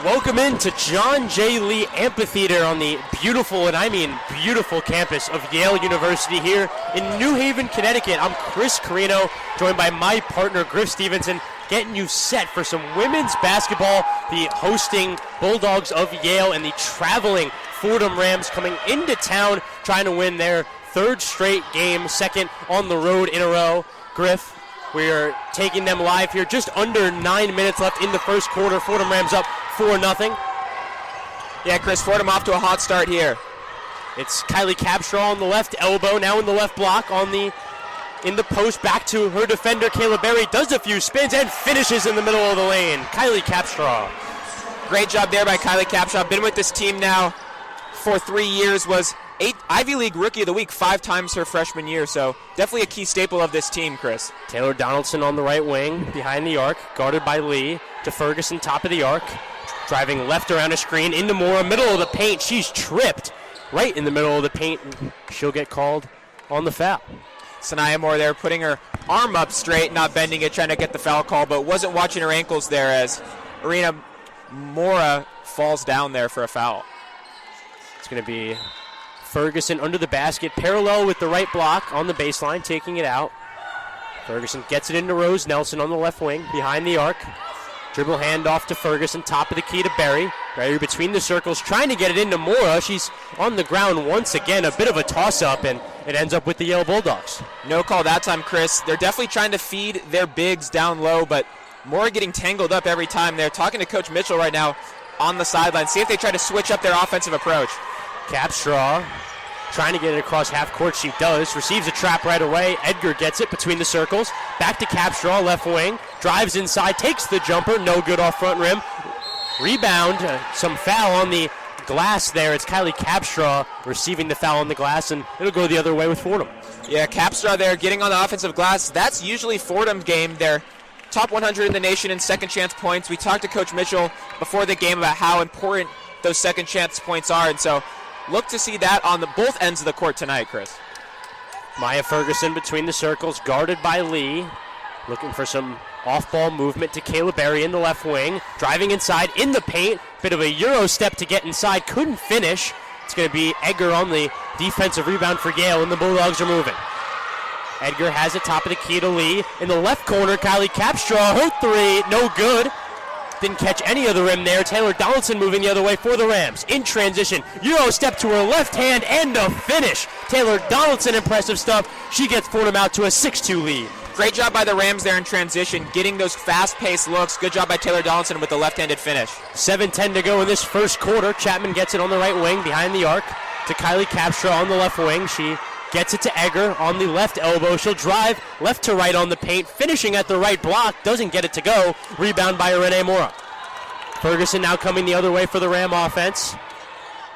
Welcome into John J. Lee Amphitheater on the beautiful, and I mean beautiful, campus of Yale University here in New Haven, Connecticut. I'm Chris Carrino, joined by my partner, Griff Stevenson, getting you set for some women's basketball. The hosting Bulldogs of Yale and the traveling Fordham Rams coming into town, trying to win their third straight game, second on the road in a row. Griff, we are taking them live here. Just under 9 minutes left in the first quarter. Fordham Rams up 4-0. Yeah, Chris, Fordham off to a hot start here. It's Kylie Capstraw on the left elbow, now in the left block in the post, back to her defender, Kayla Berry, does a few spins and finishes in the middle of the lane. Kylie Capstraw. Great job there by Kylie Capstraw. Been with this team now for 3 years, was Ivy League Rookie of the Week 5 times her freshman year, so definitely a key staple of this team, Chris. Taylor Donaldson on the right wing, behind the arc, guarded by Lee, to Ferguson, top of the arc, driving left around a screen, into Mora, middle of the paint. She's tripped right in the middle of the paint. She'll get called on the foul. Sanaya Moore there putting her arm up straight, not bending it, trying to get the foul call, but wasn't watching her ankles there as Arena Mora falls down there for a foul. It's going to be Ferguson under the basket, parallel with the right block on the baseline, taking it out. Ferguson gets it into Rose Nelson on the left wing, behind the arc. Dribble handoff to Ferguson, top of the key to Berry. Berry between the circles, trying to get it into Mora. She's on the ground once again, a bit of a toss-up, and it ends up with the Yale Bulldogs. No call that time, Chris. They're definitely trying to feed their bigs down low, but Mora getting tangled up every time. They're talking to Coach Mitchell right now on the sideline. See if they try to switch up their offensive approach. Capstraw trying to get it across half court. She does. Receives a trap right away. Edgar gets it between the circles. Back to Capstraw, left wing. Drives inside, takes the jumper. No good off front rim. Rebound. Some foul on the glass there. It's Kylie Capstraw receiving the foul on the glass, and it'll go the other way with Fordham. Yeah, Capstraw there getting on the offensive glass. That's usually Fordham's game. They're top 100 in the nation in second chance points. We talked to Coach Mitchell before the game about how important those second chance points are, and so look to see that on both ends of the court tonight, Chris. Maya Ferguson between the circles, guarded by Lee. Looking for some off-ball movement to Kayla Berry in the left wing. Driving inside in the paint. Bit of a Euro step to get inside. Couldn't finish. It's going to be Edgar on the defensive rebound for Yale, and the Bulldogs are moving. Edgar has it, top of the key to Lee. In the left corner, Kylie Capstraw, her three, no good. Didn't catch any of the rim there. Taylor Donaldson moving the other way for the Rams. In transition, Euro step to her left hand and a finish. Taylor Donaldson, impressive stuff. She gets Fordham out to a 6-2 lead. Great job by the Rams there in transition, getting those fast-paced looks. Good job by Taylor Donaldson with the left-handed finish. 7:10 to go in this first quarter. Chapman gets it on the right wing behind the arc to Kylie Capstraw on the left wing. She gets it to Egger on the left elbow. She'll drive left to right on the paint, finishing at the right block. Doesn't get it to go. Rebound by Renee Mora. Ferguson now coming the other way for the Ram offense.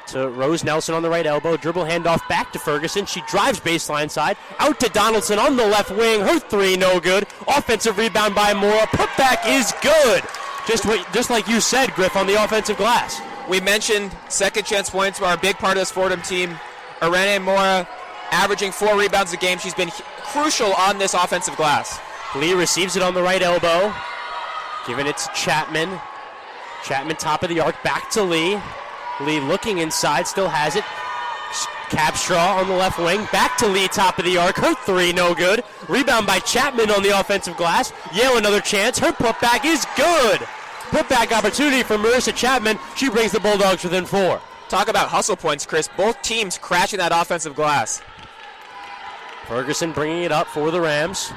To Rose Nelson on the right elbow. Dribble handoff back to Ferguson. She drives baseline side. Out to Donaldson on the left wing. Her three, no good. Offensive rebound by Mora. Putback is good. Just like you said, Griff, on the offensive glass. We mentioned second chance points were a big part of this Fordham team. Renee Mora averaging 4 rebounds a game. She's been crucial on this offensive glass. Lee receives it on the right elbow. Giving it to Chapman. Chapman top of the arc, back to Lee. Lee looking inside, still has it. Capstraw on the left wing, back to Lee top of the arc. Her three, no good. Rebound by Chapman on the offensive glass. Yale another chance. Her putback is good. Putback opportunity for Marissa Chapman. She brings the Bulldogs within 4. Talk about hustle points, Chris. Both teams crashing that offensive glass. Ferguson bringing it up for the Rams.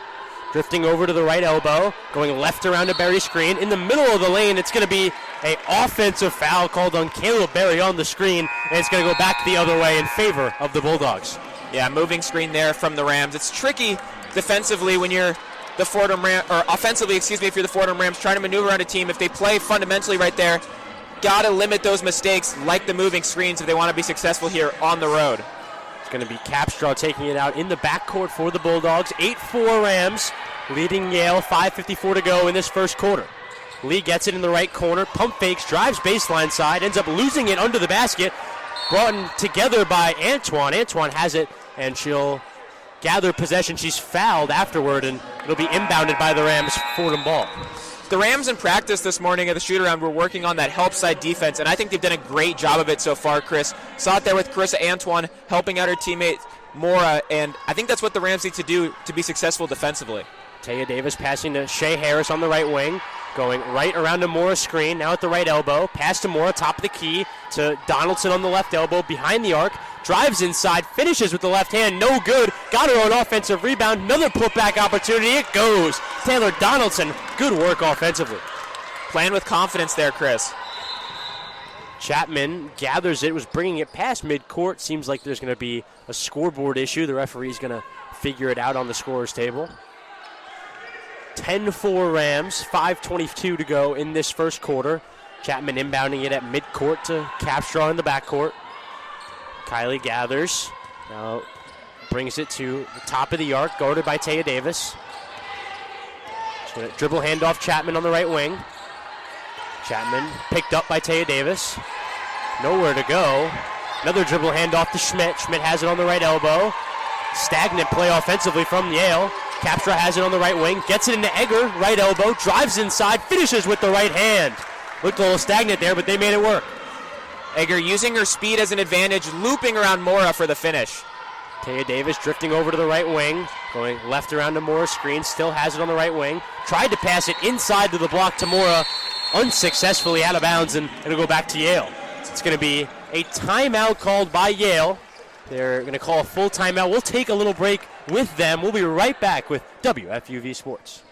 Drifting over to the right elbow, going left around a Berry screen. In the middle of the lane, it's going to be an offensive foul called on Kayla Berry on the screen, and it's going to go back the other way in favor of the Bulldogs. Yeah, moving screen there from the Rams. It's tricky defensively when you're the Fordham Rams, or offensively, if you're the Fordham Rams, trying to maneuver around a team. If they play fundamentally right there, got to limit those mistakes like the moving screens if they want to be successful here on the road. Going to be Capstraw taking it out in the backcourt for the Bulldogs. 8-4 Rams, leading Yale, 5:54 to go in this first quarter. Lee gets it in the right corner, pump fakes, drives baseline side, ends up losing it under the basket. Brought together by Antoine. Antoine has it, and she'll gather possession. She's fouled afterward, and it'll be inbounded by the Rams. Fordham ball. The Rams in practice this morning at the shoot-around were working on that help side defense, and I think they've done a great job of it so far, Chris. Saw it there with Carissa Antoine helping out her teammate Mora, and I think that's what the Rams need to do to be successful defensively. Taya Davis passing to Shea Harris on the right wing, going right around to Mora's screen, now at the right elbow. Pass to Mora, top of the key, to Donaldson on the left elbow, behind the arc. Drives inside, finishes with the left hand, no good. Got her own offensive rebound, another putback opportunity, it goes. Taylor Donaldson, good work offensively. Playing with confidence there, Chris. Chapman gathers it, was bringing it past midcourt. Seems like there's going to be a scoreboard issue. The referee's going to figure it out on the scorer's table. 10-4 Rams, 5:22 to go in this first quarter. Chapman inbounding it at midcourt to Capstraw in the backcourt. Kylie gathers, now brings it to the top of the arc, guarded by Taya Davis. She's going to dribble handoff Chapman on the right wing. Chapman picked up by Taya Davis. Nowhere to go. Another dribble handoff to Schmidt. Schmidt has it on the right elbow. Stagnant play offensively from Yale. Capstra has it on the right wing. Gets it into Egger, right elbow. Drives inside, finishes with the right hand. Looked a little stagnant there, but they made it work. Egger using her speed as an advantage, looping around Mora for the finish. Taya Davis drifting over to the right wing, going left around to Mora's screen, still has it on the right wing. Tried to pass it inside to the block to Mora, unsuccessfully out of bounds, and it'll go back to Yale. It's going to be a timeout called by Yale. They're going to call a full timeout. We'll take a little break with them. We'll be right back with WFUV Sports.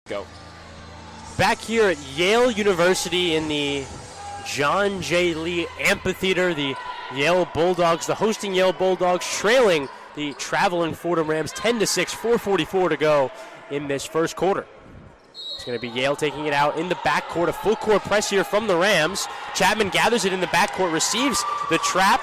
Go. Back here at Yale University in the John J. Lee Amphitheater, the Yale Bulldogs, the hosting Yale Bulldogs, trailing the traveling Fordham Rams 10-6, 4:44 to go in this first quarter. It's going to be Yale taking it out in the backcourt, a full court press here from the Rams. Chapman gathers it in the backcourt, receives the trap,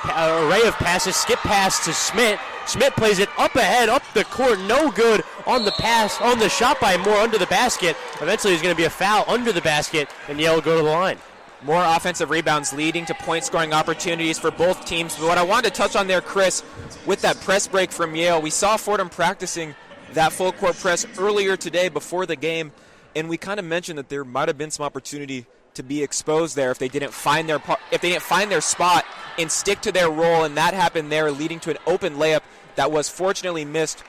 array of passes, skip pass to Schmidt. Schmidt plays it up ahead, up the court, no good on the pass, on the shot by Moore under the basket. Eventually there's going to be a foul under the basket, and Yale will go to the line. More offensive rebounds leading to point-scoring opportunities for both teams. But what I wanted to touch on there, Chris, with that press break from Yale, we saw Fordham practicing that full-court press earlier today before the game, and we kind of mentioned that there might have been some opportunity to be exposed there if they didn't find their spot and stick to their role, and that happened there, leading to an open layup that was fortunately missed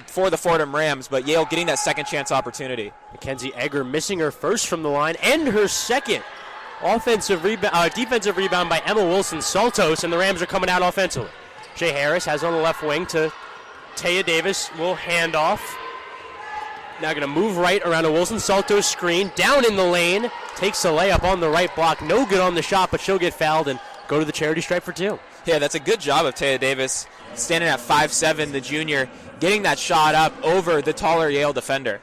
for the Fordham Rams, but Yale getting that second chance opportunity. Mackenzie Egger missing her first from the line and her second defensive rebound by Emma Wilson-Saltos, and the Rams are coming out offensively. Shea Harris has on the left wing to Taya Davis, will hand off. Now going to move right around a Wilson-Saltos screen, down in the lane, takes a layup on the right block. No good on the shot, but she'll get fouled and go to the charity stripe for 2. Yeah, that's a good job of Taya Davis, standing at 5'7", the junior, getting that shot up over the taller Yale defender.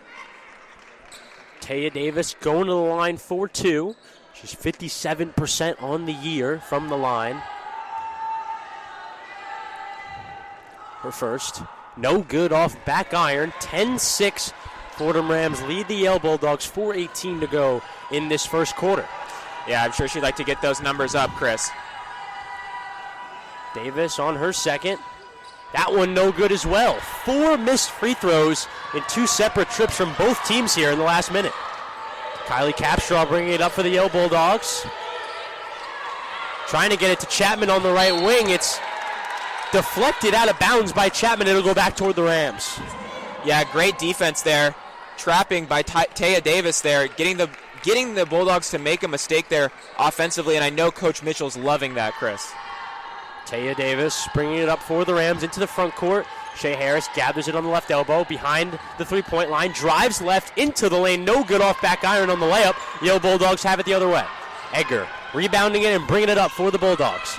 Taya Davis going to the line for 2. She's 57% on the year from the line. Her first. No good off back iron. 10-6. Fordham Rams lead the Yale Bulldogs. 4:18 to go in this first quarter. Yeah, I'm sure she'd like to get those numbers up, Chris. Davis on her second. That one no good as well. 4 missed free throws in 2 separate trips from both teams here in the last minute. Kylie Capstraw bringing it up for the Yale Bulldogs. Trying to get it to Chapman on the right wing. It's deflected out of bounds by Chapman. It'll go back toward the Rams. Yeah, great defense there. Trapping by Taya Davis there, getting the Bulldogs to make a mistake there offensively, and I know Coach Mitchell's loving that, Chris. Taya Davis bringing it up for the Rams into the front court. Shea Harris gathers it on the left elbow behind the three-point line, drives left into the lane. No good off back iron on the layup. Yale Bulldogs have it the other way. Egger rebounding it and bringing it up for the Bulldogs.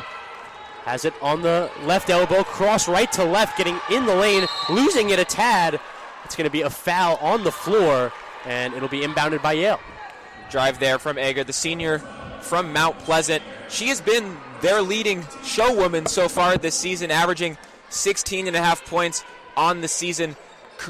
Has it on the left elbow, cross right to left, getting in the lane, losing it a tad. It's going to be a foul on the floor, and it'll be inbounded by Yale. Drive there from Egger, the senior from Mount Pleasant. She has been their leading showwoman so far this season, averaging 16.5 points on the season.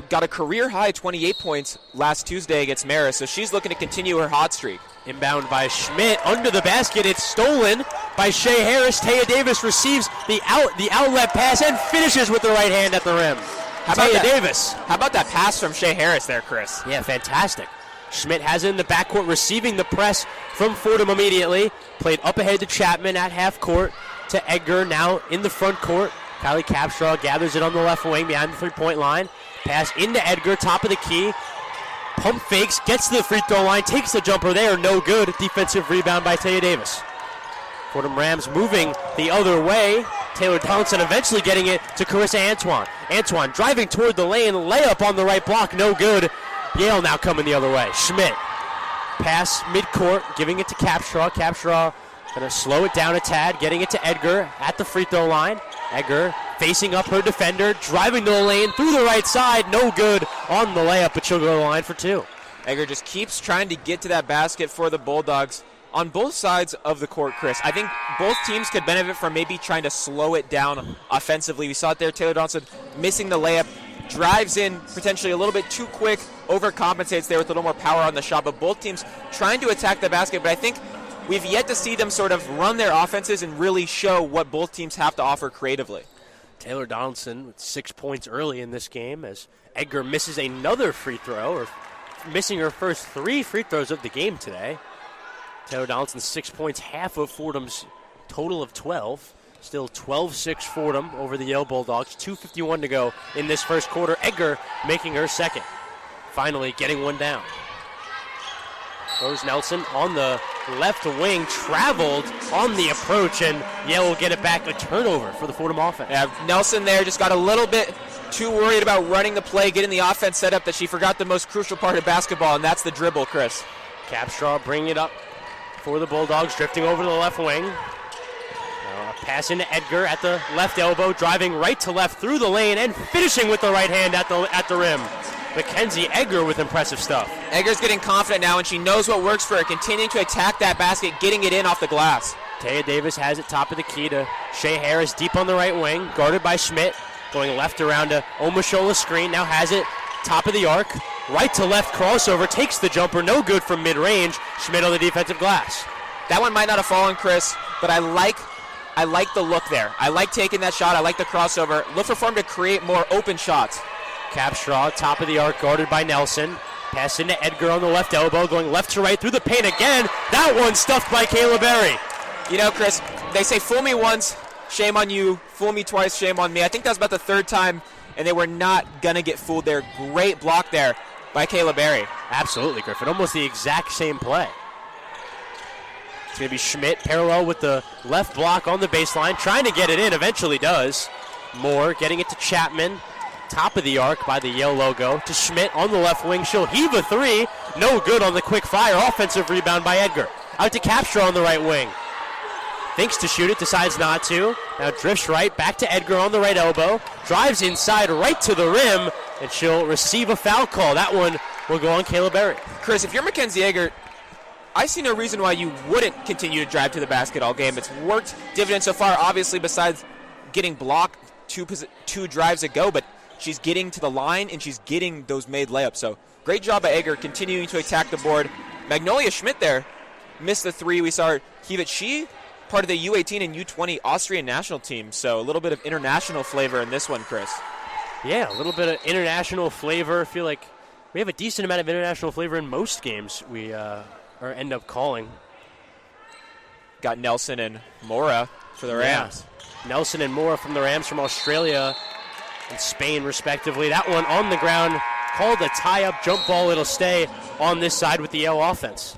Got a career-high 28 points last Tuesday against Marist, so she's looking to continue her hot streak. Inbound by Schmidt under the basket. It's stolen by Shea Harris. Taya Davis receives the outlet pass and finishes with the right hand at the rim. Taya Davis. How about that pass from Shea Harris there, Chris? Yeah, fantastic. Schmidt has it in the backcourt, receiving the press from Fordham immediately. Played up ahead to Chapman at half court to Edgar, now in the front court. Kylie Capstraw gathers it on the left wing behind the three-point line. Pass into Edgar, top of the key. Pump fakes, gets to the free throw line, takes the jumper there, no good. Defensive rebound by Taya Davis. Fordham Rams moving the other way. Taylor Donaldson eventually getting it to Carissa Antoine. Antoine driving toward the lane, layup on the right block, no good. Yale now coming the other way. Schmidt, pass midcourt, giving it to Capstraw. Capstraw going to slow it down a tad, getting it to Edgar at the free throw line. Edgar facing up her defender, driving to the lane through the right side, no good on the layup, but she'll go to the line for 2. Edgar just keeps trying to get to that basket for the Bulldogs on both sides of the court, Chris. I think both teams could benefit from maybe trying to slow it down offensively. We saw it there, Taylor Donaldson missing the layup, drives in potentially a little bit too quick, overcompensates there with a little more power on the shot, but both teams trying to attack the basket, but I think we've yet to see them sort of run their offenses and really show what both teams have to offer creatively. Taylor Donaldson with 6 points early in this game as Edgar misses another free throw, or missing her first 3 free throws of the game today. Taylor Donaldson 6 points, half of Fordham's total of 12. Still 12-6 Fordham over the Yale Bulldogs. 2:51 to go in this first quarter. Edgar making her second. Finally getting one down. Rose Nelson on the left wing, traveled on the approach, and Yale will get it back. A turnover for the Fordham offense. Yeah, Nelson there just got a little bit too worried about running the play, getting the offense set up, that she forgot the most crucial part of basketball, and that's the dribble, Chris. Capstraw bringing it up for the Bulldogs, drifting over to the left wing. Now a pass into Edgar at the left elbow, driving right to left through the lane, and finishing with the right hand at the rim. Mackenzie Egger with impressive stuff. Egger's getting confident now, and she knows what works for her, continuing to attack that basket, getting it in off the glass. Taya Davis has it top of the key to Shea Harris, deep on the right wing, guarded by Schmidt, going left around to Omashola's screen, now has it top of the arc, right to left crossover, takes the jumper, no good from mid-range. Schmidt on the defensive glass. That one might not have fallen, Chris, but I like the look there. I like taking that shot. I like the crossover. Look for Fordham to create more open shots. Capstraw, top of the arc, guarded by Nelson. Pass into Edgar on the left elbow, going left to right through the paint again. That one stuffed by Kayla Berry. You know, Chris, they say fool me once, shame on you. Fool me twice, shame on me. I think that was about the third time, and they were not going to get fooled there. Great block there by Kayla Berry. Absolutely, Griffin. Almost the exact same play. It's going to be Schmidt parallel with the left block on the baseline, trying to get it in, eventually does. Moore getting it to Chapman, top of the arc by the Yale logo, to Schmidt on the left wing. She'll heave a three. No good on the quick fire. Offensive rebound by Edgar. Out to Capstra on the right wing. Thinks to shoot it, decides not to. Now drifts right, back to Edgar on the right elbow. Drives inside right to the rim, and she'll receive a foul call. That one will go on Kayla Berry. Chris, if you're Mackenzie Egert, I see no reason why you wouldn't continue to drive to the basket all game. It's worked dividends so far, obviously, besides getting blocked two drives ago, but she's getting to the line and she's getting those made layups. So great job by Egert continuing to attack the board. Magnolia Schmidt there missed the three. We saw her heave it. She part of the U18 and U20 Austrian national team, so a little bit of international flavor in this one, Chris. Yeah, a little bit of international flavor. I feel like we have a decent amount of international flavor in most games we or end up calling. Got Nelson and Mora for the Rams. Yeah. Nelson and Mora from the Rams from Australia and Spain, respectively. That one on the ground, called a tie-up jump ball. It'll stay on this side with the Yale offense.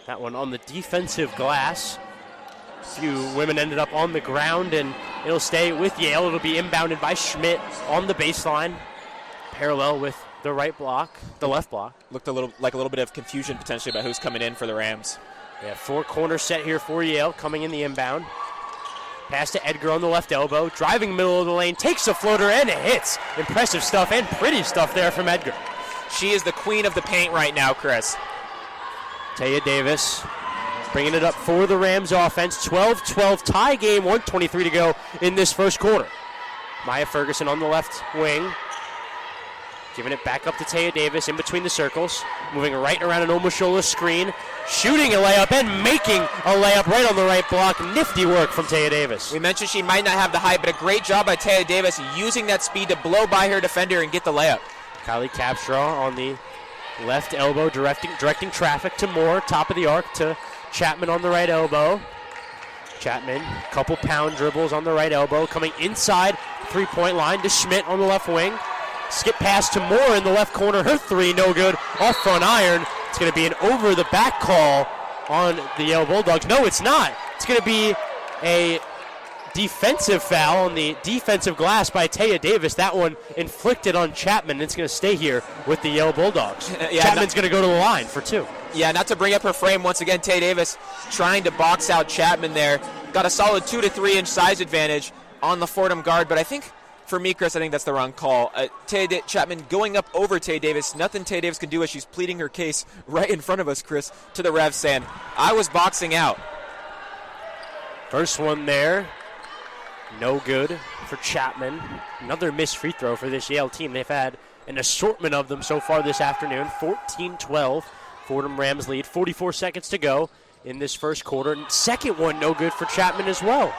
That one on the defensive glass. A few women ended up on the ground, and it'll stay with Yale. It'll be inbounded by Schmidt on the baseline, parallel with the right block, the left block. Looked a little bit of confusion potentially about who's coming in for the Rams. Yeah, four-corner set here for Yale, coming in the inbound. Pass to Edgar on the left elbow, driving middle of the lane, takes a floater and it hits. Impressive stuff and pretty stuff there from Edgar. She is the queen of the paint right now, Chris. Taya Davis bringing it up for the Rams offense. 12-12 tie game, 1:23 to go in this first quarter. Maya Ferguson on the left wing, giving it back up to Taya Davis in between the circles, moving right around an Omashola screen, shooting a layup and making a layup right on the right block. Nifty work from Taya Davis. We mentioned she might not have the height, but a great job by Taya Davis using that speed to blow by her defender and get the layup. Kylie Capstra on the left elbow, directing traffic to Moore, top of the arc to Chapman on the right elbow. Chapman, couple pound dribbles on the right elbow, coming inside three-point line to Schmidt on the left wing. Skip pass to Moore in the left corner. Her three, no good. Off front iron. It's going to be an over-the-back call on the Yale Bulldogs. No, it's not. It's going to be a defensive foul on the defensive glass by Taya Davis. That one inflicted on Chapman. It's going to stay here with the Yale Bulldogs. Chapman's going to go to the line for two. Yeah, not to bring up her frame once again. Taya Davis trying to box out Chapman there. Got a solid 2 to 3 inch size advantage on the Fordham guard, but I think for me, Chris, I think that's the wrong call. Chapman going up over Taya Davis. Nothing Taya Davis can do as she's pleading her case right in front of us, Chris, to the ref saying, I was boxing out. First one there. No good for Chapman. Another missed free throw for this Yale team. They've had an assortment of them so far this afternoon. 14-12. Fordham Rams lead. 44 seconds to go in this first quarter. And second one no good for Chapman as well.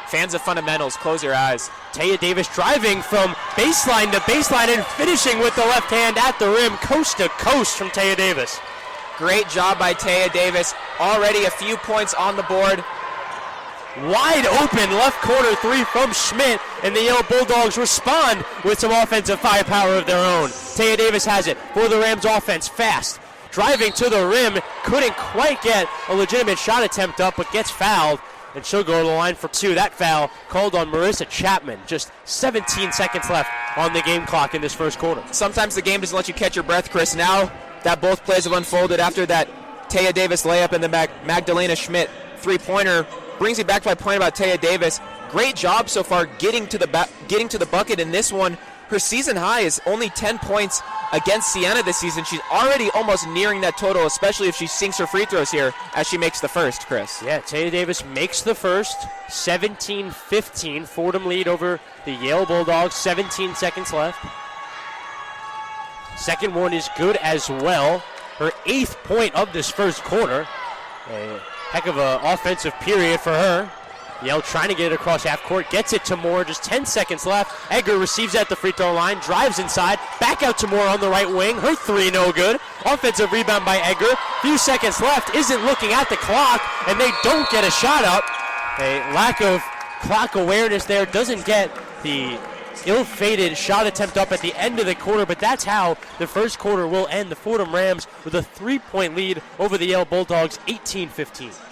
Fans of fundamentals, close your eyes. Taya Davis driving from baseline to baseline and finishing with the left hand at the rim, coast to coast from Taya Davis. Great job by Taya Davis. Already a few points on the board. Wide open left corner three from Schmidt, and the Yale Bulldogs respond with some offensive firepower of their own. Taya Davis has it for the Rams offense, fast. Driving to the rim, couldn't quite get a legitimate shot attempt up, but gets fouled. And she'll go to the line for two. That foul called on Marissa Chapman. Just 17 seconds left on the game clock in this first quarter. Sometimes the game doesn't let you catch your breath, Chris. Now that both plays have unfolded after that Taya Davis layup and the Magdalena Schmidt three-pointer brings you back to my point about Taya Davis. Great job so far getting to the bucket in this one. Her season high is only 10 points against Siena this season. She's already almost nearing that total, especially if she sinks her free throws here as she makes the first, Chris. Yeah, Taya Davis makes the first. 17-15. Fordham lead over the Yale Bulldogs. 17 seconds left. Second one is good as well. Her 8th point of this first quarter. A heck of an offensive period for her. Yale trying to get it across half court, gets it to Moore, just 10 seconds left. Edgar receives at the free throw line, drives inside, back out to Moore on the right wing. Her three no good. Offensive rebound by Edgar. Few seconds left, isn't looking at the clock, and they don't get a shot up. A lack of clock awareness there, doesn't get the ill-fated shot attempt up at the end of the quarter, but that's how the first quarter will end. The Fordham Rams with a 3-point lead over the Yale Bulldogs, 18-15.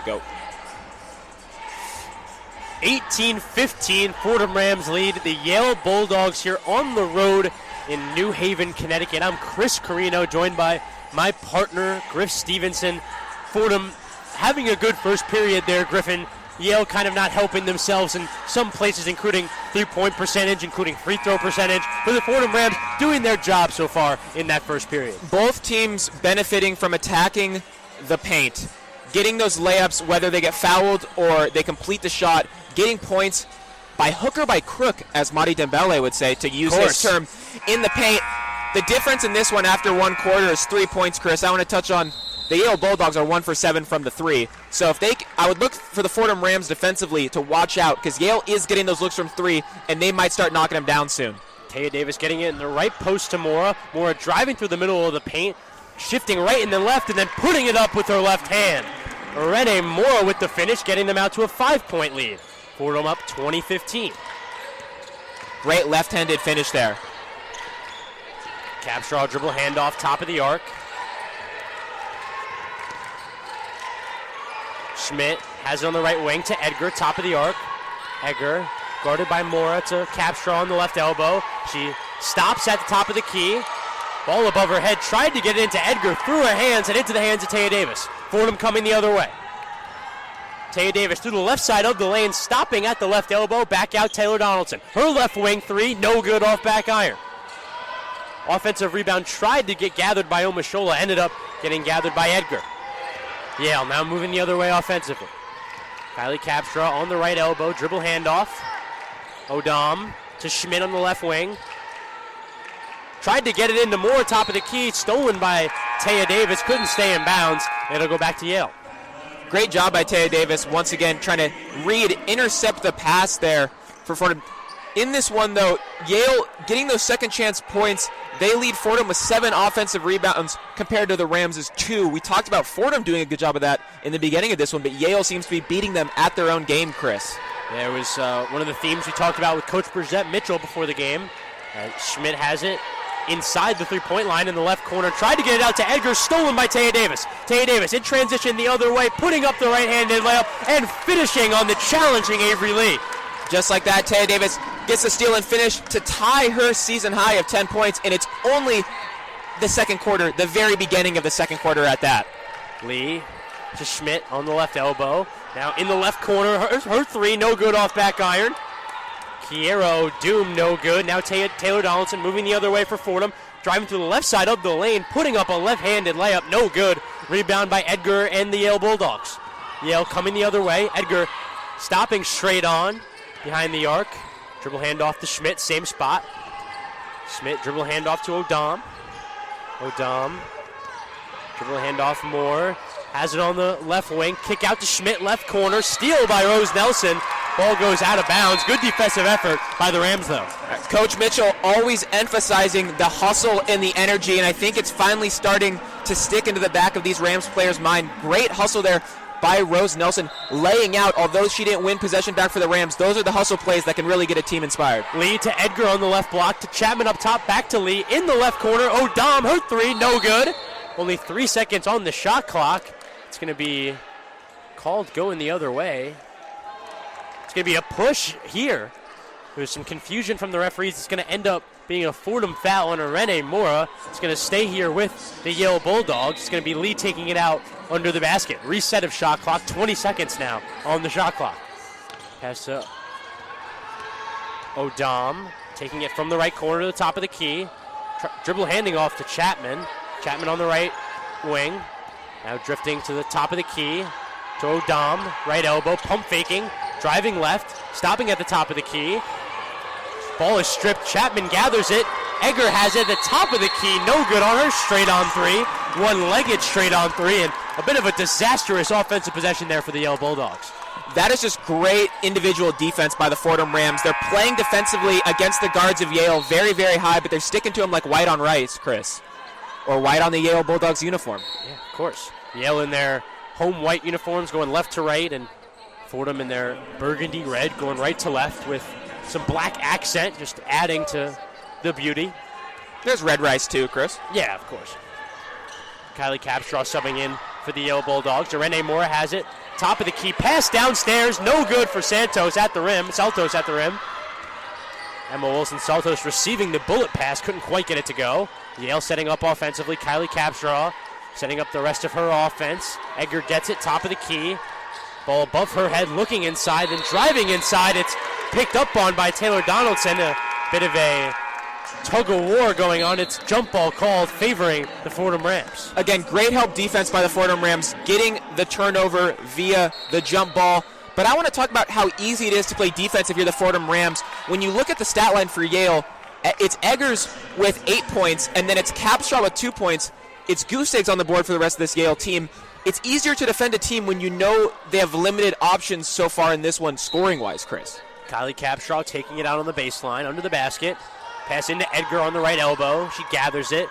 Go. 18-15, Fordham Rams lead the Yale Bulldogs here on the road in New Haven, Connecticut. I'm Chris Carrino, joined by my partner, Griff Stevenson. Fordham having a good first period there, Griffin. Yale kind of not helping themselves in some places, including three-point percentage, including free throw percentage. For the Fordham Rams, doing their job so far in that first period. Both teams benefiting from attacking the paint, getting those layups, whether they get fouled or they complete the shot, getting points by hook or by crook, as Madi Dembele would say, to use his term, in the paint. The difference in this one after one quarter is 3 points, Chris. I want to touch on the Yale Bulldogs are 1 for 7 from the three. So I would look for the Fordham Rams defensively to watch out, because Yale is getting those looks from three, and they might start knocking them down soon. Taya Davis getting it in the right post to Mora. Mora driving through the middle of the paint, shifting right and then left, and then putting it up with her left hand. Rene Mora with the finish, getting them out to a 5-point lead. Fordham up 20-15. Great left-handed finish there. Capstraw dribble handoff, top of the arc. Schmidt has it on the right wing to Edgar, top of the arc. Edgar guarded by Mora to Capstraw on the left elbow. She stops at the top of the key. Ball above her head, tried to get it into Edgar, through her hands and into the hands of Taya Davis. Fordham coming the other way. Taya Davis through the left side of the lane, stopping at the left elbow, back out Taylor Donaldson. Her left wing three, no good off back iron. Offensive rebound tried to get gathered by Omashola, ended up getting gathered by Edgar. Yale now moving the other way offensively. Kylie Capstraw on the right elbow, dribble handoff. Odom to Schmidt on the left wing. Tried to get it into Moore, top of the key, stolen by Taya Davis, couldn't stay in bounds. It'll go back to Yale. Great job by Taya Davis, once again trying to intercept the pass there for Fordham. In this one, though, Yale getting those second chance points, They lead Fordham with 7 offensive rebounds compared to the Rams' 2. We talked about Fordham doing a good job of that in the beginning of this one, but Yale seems to be beating them at their own game, Chris. Yeah, it was one of the themes we talked about with Coach Bridgette Mitchell before the game. Schmidt has it inside the three-point line in the left corner. Tried to get it out to Edgar, stolen by Taya Davis. Taya Davis in transition the other way, putting up the right-handed layup and finishing on the challenging Avery Lee. Just like that, Taya Davis gets the steal and finish to tie her season high of 10 points, and it's only the second quarter, the very beginning of the second quarter at that. Lee to Schmidt on the left elbow. Now in the left corner, her three, no good off back iron. Kiero Doom, no good. Now Taylor Donaldson moving the other way for Fordham. Driving to the left side of the lane, putting up a left-handed layup, no good. Rebound by Edgar and the Yale Bulldogs. Yale coming the other way. Edgar stopping straight on behind the arc. Dribble handoff to Schmidt, same spot. Schmidt dribble handoff to Odom. Odom dribble handoff more. Has it on the left wing. Kick out to Schmidt, left corner. Steal by Rose Nelson. Ball goes out of bounds. Good defensive effort by the Rams, though. Coach Mitchell always emphasizing the hustle and the energy, and I think it's finally starting to stick into the back of these Rams players' mind. Great hustle there by Rose Nelson, laying out, although she didn't win possession back for the Rams. Those are the hustle plays that can really get a team inspired. Lee to Edgar on the left block, to Chapman up top, back to Lee. In the left corner, Odom, her three, no good. Only 3 seconds on the shot clock. It's going to be called going the other way. It's going to be a push here. There's some confusion from the referees. It's going to end up being a Fordham foul on Irene Mora. It's going to stay here with the Yale Bulldogs. It's going to be Lee taking it out under the basket. Reset of shot clock. 20 seconds now on the shot clock. Pass to Odom. Taking it from the right corner to the top of the key. Dribble handing off to Chapman. Chapman on the right wing. Now drifting to the top of the key. To Odom. Right elbow. Pump faking. Driving left. Stopping at the top of the key. Ball is stripped. Chapman gathers it. Egger has it at the top of the key. No good on her. Straight on three. One-legged straight on three. And a bit of a disastrous offensive possession there for the Yale Bulldogs. That is just great individual defense by the Fordham Rams. They're playing defensively against the guards of Yale very, very high, but they're sticking to them like white on rice, Chris. Or white on the Yale Bulldogs uniform. Yeah, of course. Yale in their home white uniforms going left to right, and Fordham in their burgundy red going right to left with some black accent, just adding to the beauty. There's red rice too, Chris. Yeah, of course. Kylie Capstraw subbing in for the Yale Bulldogs. Irene Mora has it. Top of the key. Pass downstairs. No good for Santos at the rim. Saltos at the rim. Emma Wilson-Saltos receiving the bullet pass. Couldn't quite get it to go. Yale setting up offensively. Kylie Capstraw setting up the rest of her offense. Edgar gets it. Top of the key. Ball above her head, looking inside, then driving inside. It's picked up on by Taylor Donaldson. A bit of a tug-of-war going on. It's jump ball called, favoring the Fordham Rams. Again, great help defense by the Fordham Rams, getting the turnover via the jump ball. But I want to talk about how easy it is to play defense if you're the Fordham Rams. When you look at the stat line for Yale, it's Eggers with 8 points, and then it's Capstraw with 2 points. It's goose eggs on the board for the rest of this Yale team. It's easier to defend a team when you know they have limited options so far in this one, scoring-wise, Chris. Kylie Capstraw taking it out on the baseline, under the basket. Pass into Edgar on the right elbow. She gathers it.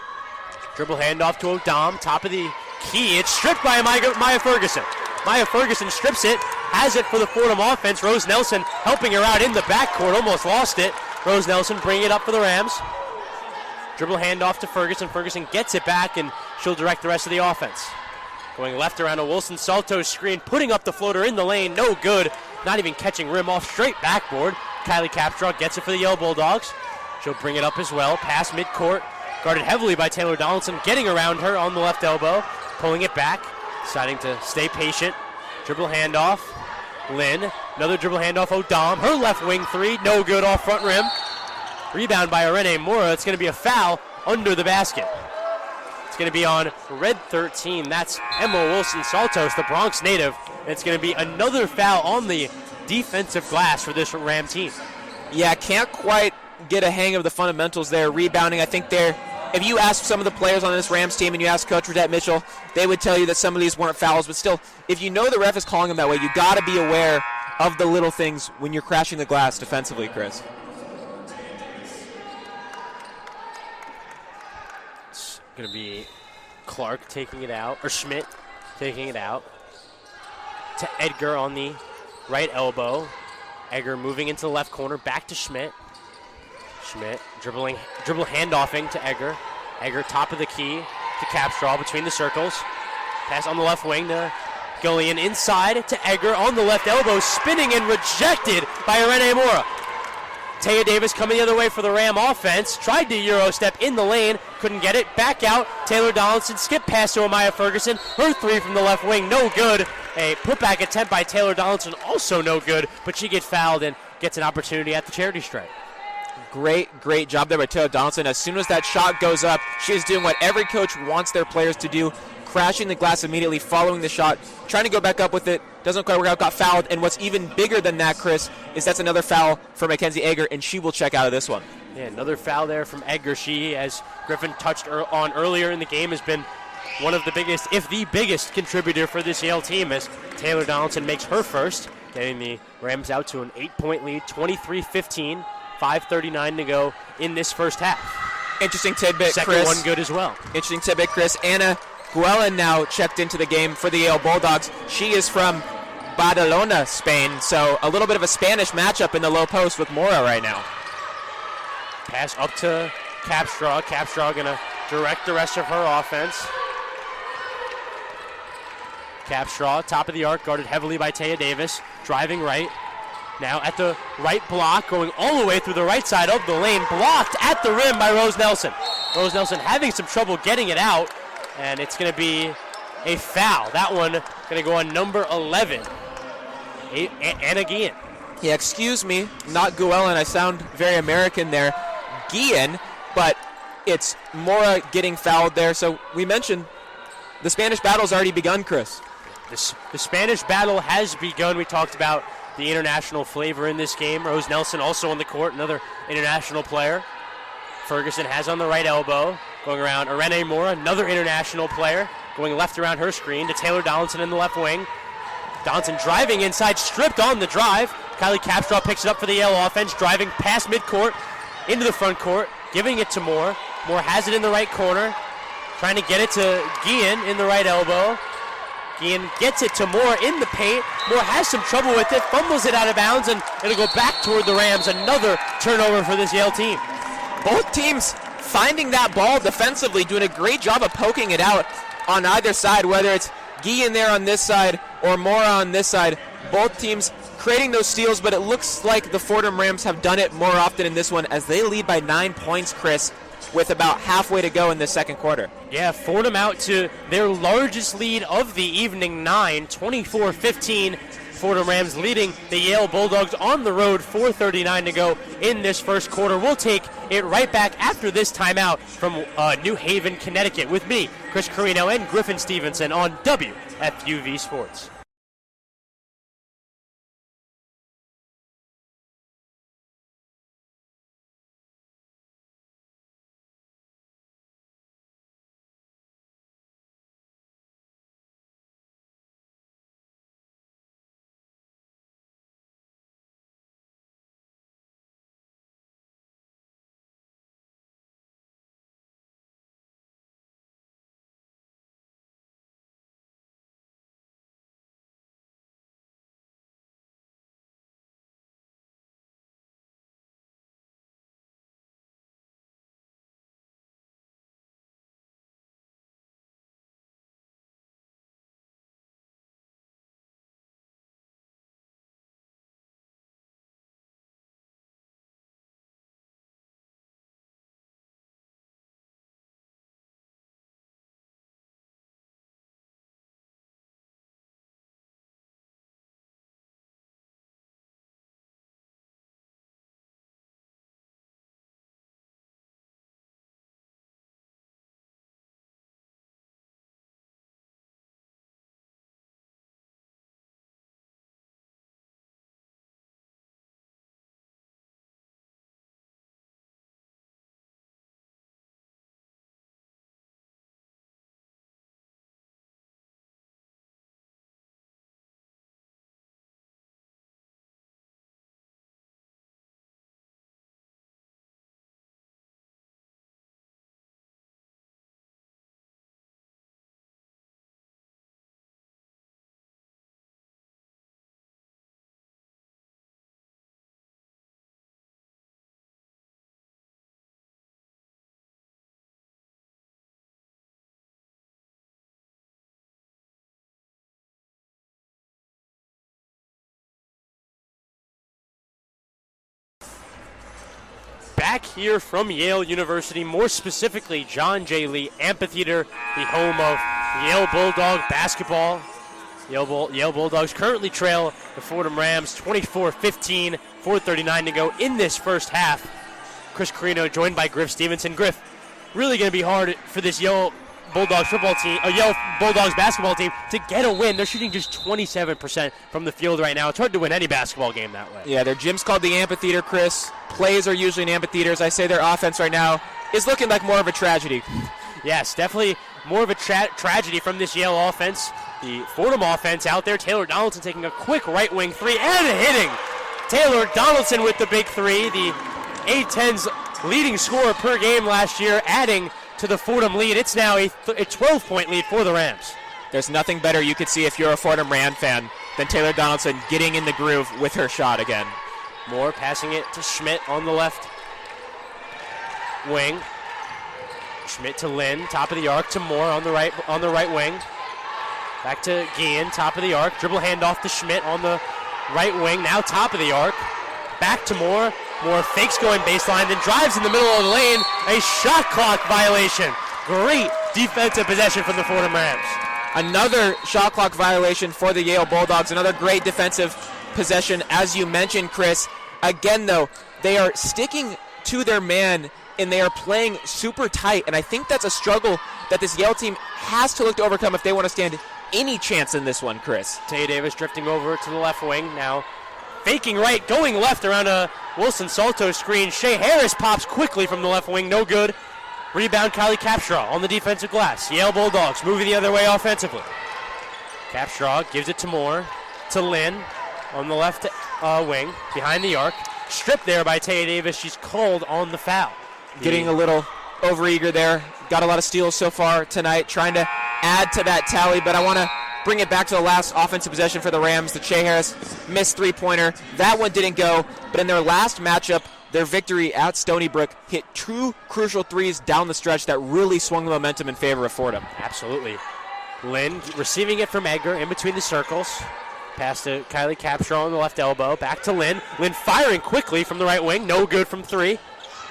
Dribble handoff to Odom, top of the key. It's stripped by Maya Ferguson. Maya Ferguson strips it, has it for the Fordham offense. Rose Nelson helping her out in the backcourt, almost lost it. Rose Nelson bringing it up for the Rams. Dribble handoff to Ferguson. Ferguson gets it back, and she'll direct the rest of the offense. Going left around a Wilson-Saltos screen, putting up the floater in the lane, no good. Not even catching rim off, straight backboard. Kylie Capstraw gets it for the Yale Bulldogs. She'll bring it up as well, pass midcourt, guarded heavily by Taylor Donaldson, getting around her on the left elbow, pulling it back, deciding to stay patient. Dribble handoff, Lynn, another dribble handoff, Odom, her left wing three, no good off front rim. Rebound by Irene Mora. It's going to be a foul under the basket. It's going to be on red 13. That's Emma Wilson-Saltos, the Bronx native. It's going to be another foul on the defensive glass for this Ram team. Yeah, can't quite get a hang of the fundamentals there. Rebounding, I think if you ask some of the players on this Rams team and you ask Coach Bridgette Mitchell, they would tell you that some of these weren't fouls. But still, if you know the ref is calling them that way, you got to be aware of the little things when you're crashing the glass defensively, Chris. going to be Clark taking it out, or Schmidt taking it out to Edgar on the right elbow. Edgar moving into the left corner, back to Schmidt. Schmidt dribble handoffing to Edgar. Edgar top of the key to Capstraw between the circles. Pass on the left wing to Gillian inside to Edgar on the left elbow, spinning and rejected by Irene Mora. Taya Davis coming the other way for the Ram offense. Tried to Euro step in the lane, couldn't get it. Back out, Taylor Donaldson, skip pass to Amaya Ferguson. Her three from the left wing, no good. A putback attempt by Taylor Donaldson, also no good, but she gets fouled and gets an opportunity at the charity stripe. Great job there by Taylor Donaldson. As soon as that shot goes up, she is doing what every coach wants their players to do, crashing the glass immediately, following the shot, trying to go back up with it. Doesn't quite work out, got fouled. And what's even bigger than that, Chris, is that's another foul for Mackenzie Egger, and she will check out of this one. Yeah, another foul there from Edgar. She, as Griffin touched on earlier in the game, has been one of the biggest, if the biggest, contributor for this Yale team, as Taylor Donaldson makes her first, getting the Rams out to an 8-point lead, 23-15, 5:39 to go in this first half. Interesting tidbit, Second Chris. one good as well. Interesting tidbit, Chris. Anna Guellen now checked into the game for the Yale Bulldogs. She is from Badalona, Spain, so a little bit of a Spanish matchup in the low post with Mora right now. Pass up to Capstraw. Capstraw going to direct the rest of her offense. Capstraw, top of the arc, guarded heavily by Taya Davis, driving right. Now at the right block, going all the way through the right side of the lane, blocked at the rim by Rose Nelson. Rose Nelson having some trouble getting it out, and it's going to be a foul. That one going to go on number 11, Anna Guillen. Yeah, excuse me, not Guellen. I sound very American there. Guillen, but it's Mora getting fouled there. So we mentioned the Spanish battle's already begun, Chris. The Spanish battle has begun. We talked about the international flavor in this game. Rose Nelson also on the court, another international player. Ferguson has on the right elbow, going around Irene Mora, another international player, going left around her screen to Taylor Donaldson in the left wing. Donaldson driving inside, stripped on the drive. Kylie Capstraw picks it up for the Yale offense, driving past midcourt into the front court, giving it to Moore. Moore has it in the right corner, trying to get it to Guillen in the right elbow. Guillen gets it to Moore in the paint. Moore has some trouble with it, fumbles it out of bounds, and it'll go back toward the Rams. Another turnover for this Yale team. Both teams finding that ball defensively, doing a great job of poking it out on either side, whether it's Guillen there on this side or Mora on this side. Both teams creating those steals, but it looks like the Fordham Rams have done it more often in this one as they lead by 9 points, Chris, with about halfway to go in the second quarter. Yeah, Fordham out to their largest lead of the evening, 9, 24-15. Fordham Rams leading the Yale Bulldogs on the road, 4:39 to go in this first quarter. We'll take it right back after this timeout from New Haven, Connecticut with me, Chris Carrino and Griffin Stevenson on WFUV Sports. back here from Yale University, more specifically John J. Lee Amphitheater, the home of Yale Bulldog basketball. Yale Bulldogs currently trail the Fordham Rams 24-15, 4:39 to go in this first half. Chris Carrino joined by Griff Stevenson. Griff, really going to be hard for this Yale Bulldogs basketball team to get a win. They're shooting just 27% from the field right now. It's hard to win any basketball game that way. Yeah, their gym's called the Amphitheater, Chris. Plays are usually in amphitheaters. I say their offense right now is looking like more of a tragedy. Yes, definitely more of a tragedy from this Yale offense. The Fordham offense out there, Taylor Donaldson taking a quick right wing three and hitting. Taylor Donaldson with the big three, the A-10's leading scorer per game last year, adding to the Fordham lead. It's now a 12-point lead for the Rams. There's nothing better you could see if you're a Fordham Ram fan than Taylor Donaldson getting in the groove with her shot again. Moore passing it to Schmidt on the left wing. Schmidt to Lynn, top of the arc to Moore on the right wing. Back to Guillen, top of the arc. Dribble handoff to Schmidt on the right wing, now top of the arc. Back to Moore. Moore fakes going baseline, then drives in the middle of the lane. A shot clock violation. Great defensive possession from the Fordham Rams. Another shot clock violation for the Yale Bulldogs. Another great defensive possession, as you mentioned, Chris. Again, though, they are sticking to their man, and they are playing super tight. And I think that's a struggle that this Yale team has to look to overcome if they want to stand any chance in this one, Chris. Taya Davis drifting over to the left wing now. Faking right, going left around a Wilson Salto screen. Shea Harris pops quickly from the left wing, no good. Rebound, Kylie Capstraw on the defensive glass. Yale Bulldogs moving the other way offensively. Capstraw gives it to Moore, to Lynn on the left wing, behind the arc. Stripped there by Taya Davis. She's called on the foul. Getting a little overeager there. Got a lot of steals so far tonight, trying to add to that tally, but I want to bring it back to the last offensive possession for the Rams. The Shea Harris missed three-pointer. That one didn't go, but in their last matchup, their victory at Stony Brook hit two crucial threes down the stretch that really swung the momentum in favor of Fordham. Absolutely. Lynn receiving it from Edgar in between the circles. Pass to Kylie Capstraw on the left elbow. Back to Lynn. Lynn firing quickly from the right wing. No good from three.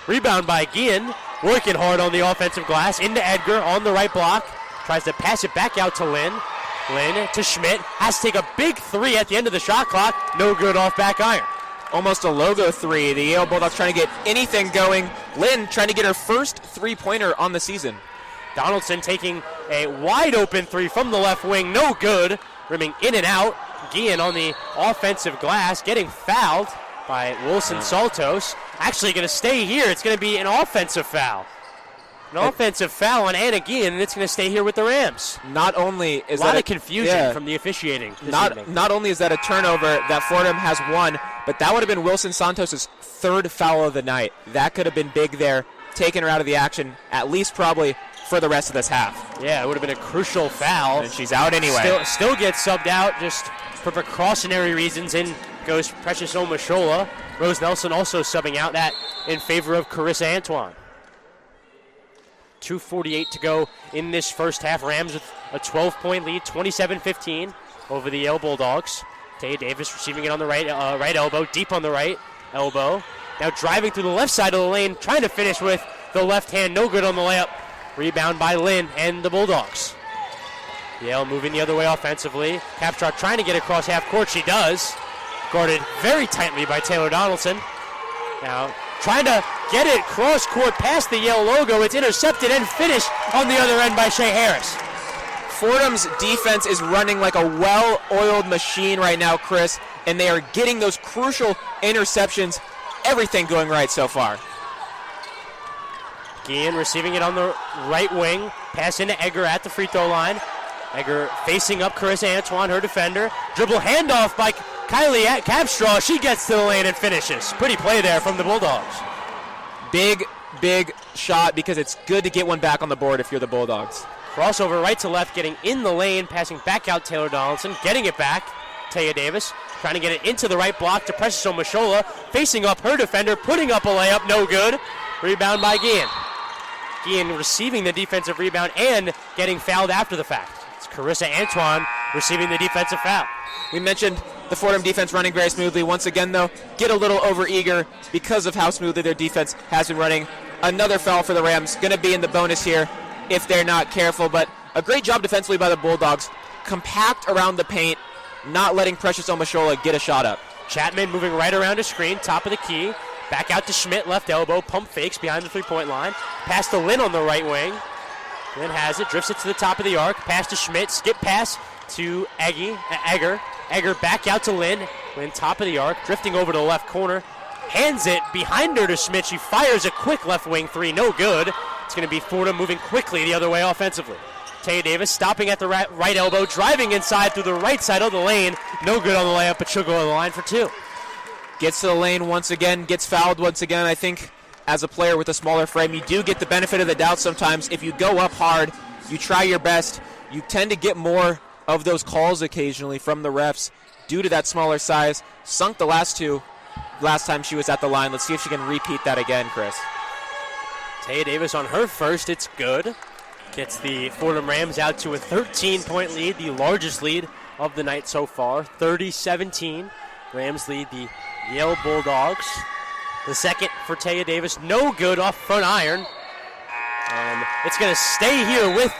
Rebound by Guillen. Working hard on the offensive glass. Into Edgar on the right block. Tries to pass it back out to Lynn. Lynn to Schmidt. Has to take a big three at the end of the shot clock. No good off back iron. Almost a logo three. The Yale Bulldogs trying to get anything going. Lynn trying to get her first three-pointer on the season. Donaldson taking a wide open three from the left wing. No good. Rimming in and out. Guillen on the offensive glass, getting fouled by Wilson Saltos. Actually going to stay here. It's going to be an offensive foul. An offensive foul on Anna Guillen, and it's going to stay here with the Rams. Not only is a lot of confusion from the officiating this evening. Not only is that a turnover that Fordham has won, but that would have been Wilson Santos' third foul of the night. That could have been big there, taking her out of the action, at least probably for the rest of this half. Yeah, it would have been a crucial foul. And she's out anyway. Still gets subbed out just for precautionary reasons. In goes Precious Omashola. Rose Nelson also subbing out, that in favor of Carissa Antoine. 2:48 to go in this first half. Rams with a 12-point lead, 27-15 over the Yale Bulldogs. Taya Davis receiving it on the right elbow, deep on the right elbow. Now driving through the left side of the lane, trying to finish with the left hand. No good on the layup. Rebound by Lynn and the Bulldogs. Yale moving the other way offensively. Capstraw trying to get across half court. She does. Guarded very tightly by Taylor Donaldson. Now trying to get it cross court past the Yale logo. It's intercepted and finished on the other end by Shea Harris. Fordham's defense is running like a well-oiled machine right now, Chris, and they are getting those crucial interceptions. Everything going right so far. Guillen receiving it on the right wing. Pass into Egger at the free throw line. Egger facing up Carissa Antoine, her defender. Dribble handoff by Kylie Capstraw. She gets to the lane and finishes. Pretty play there from the Bulldogs. Big shot, because it's good to get one back on the board if you're the Bulldogs. Crossover right to left, getting in the lane, passing back out Taylor Donaldson, getting it back. Taya Davis trying to get it into the right block to Precious Omashola, facing up her defender, putting up a layup, no good. Rebound by Guillen. Guillen receiving the defensive rebound and getting fouled after the fact. It's Carissa Antoine receiving the defensive foul. We mentioned The Fordham defense running very smoothly. Once again, though, get a little overeager because of how smoothly their defense has been running. Another foul for the Rams. Going to be in the bonus here if they're not careful. But a great job defensively by the Bulldogs. Compact around the paint, not letting Precious Omashola get a shot up. Chapman moving right around a screen, top of the key. Back out to Schmidt, left elbow, pump fakes behind the three-point line. Pass to Lynn on the right wing. Lynn has it, drifts it to the top of the arc. Pass to Schmidt, skip pass to Egger. Egger back out to Lynn. Lynn top of the arc, drifting over to the left corner. Hands it behind her to Schmidt. She fires a quick left wing three, no good. It's going to be Fordham moving quickly the other way offensively. Taya Davis stopping at the right elbow, driving inside through the right side of the lane. No good on the layup, but she'll go to the line for two. Gets to the lane once again, gets fouled once again. I think as a player with a smaller frame, you do get the benefit of the doubt sometimes. If you go up hard, you try your best, you tend to get more of those calls occasionally from the refs due to that smaller size. Sunk the last time she was at the line. Let's see if she can repeat that again, Chris. Taya Davis on her first, it's good. Gets the Fordham Rams out to a 13-point lead, the largest lead of the night so far, 30-17. Rams lead the Yale Bulldogs. The second for Taya Davis, no good off front iron. And it's going to stay here with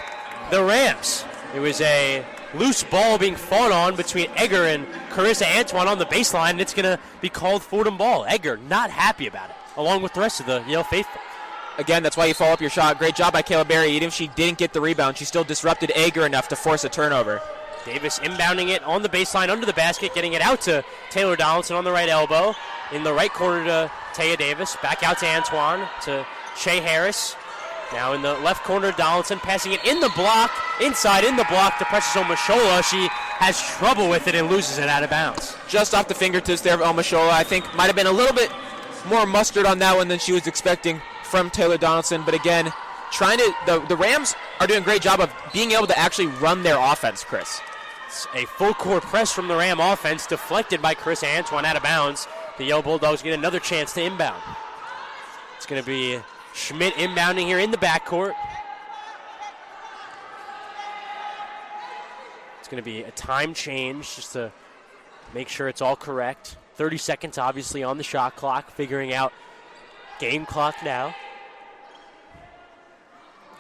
the Rams. It was a loose ball being fought on between Egger and Carissa Antoine on the baseline, and it's going to be called Fordham ball. Egger not happy about it, along with the rest of the Yale faithful. Again, that's why you follow up your shot. Great job by Kayla Berry. Even if she didn't get the rebound, she still disrupted Egger enough to force a turnover. Davis inbounding it on the baseline under the basket, getting it out to Taylor Donaldson on the right elbow. In the right corner to Taya Davis. Back out to Antoine, to Shea Harris. Now in the left corner, Donaldson passing it in the block, inside in the block to Precious Omashola. She has trouble with it and loses it out of bounds. Just off the fingertips there of Omashola. I think might have been a little bit more mustard on that one than she was expecting from Taylor Donaldson. But again, the Rams are doing a great job of being able to actually run their offense, Chris. It's a full court press from the Ram offense, deflected by Carissa Antoine out of bounds. The Yale Bulldogs get another chance to inbound. It's going to be Schmidt inbounding here in the backcourt. It's going to be a time change just to make sure it's all correct. 30 seconds obviously on the shot clock, figuring out game clock now.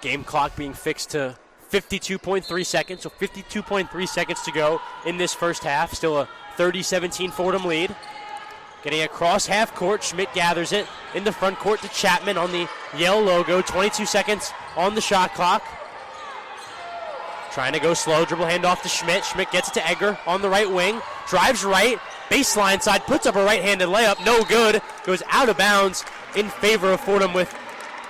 Game clock being fixed to 52.3 seconds, so 52.3 seconds to go in this first half. Still a 30-17 Fordham lead. Getting across half court, Schmidt gathers it in the front court to Chapman on the Yale logo. 22 seconds on the shot clock. Trying to go slow, dribble handoff to Schmidt. Schmidt gets it to Egger on the right wing. Drives right, baseline side, puts up a right-handed layup. No good. Goes out of bounds in favor of Fordham with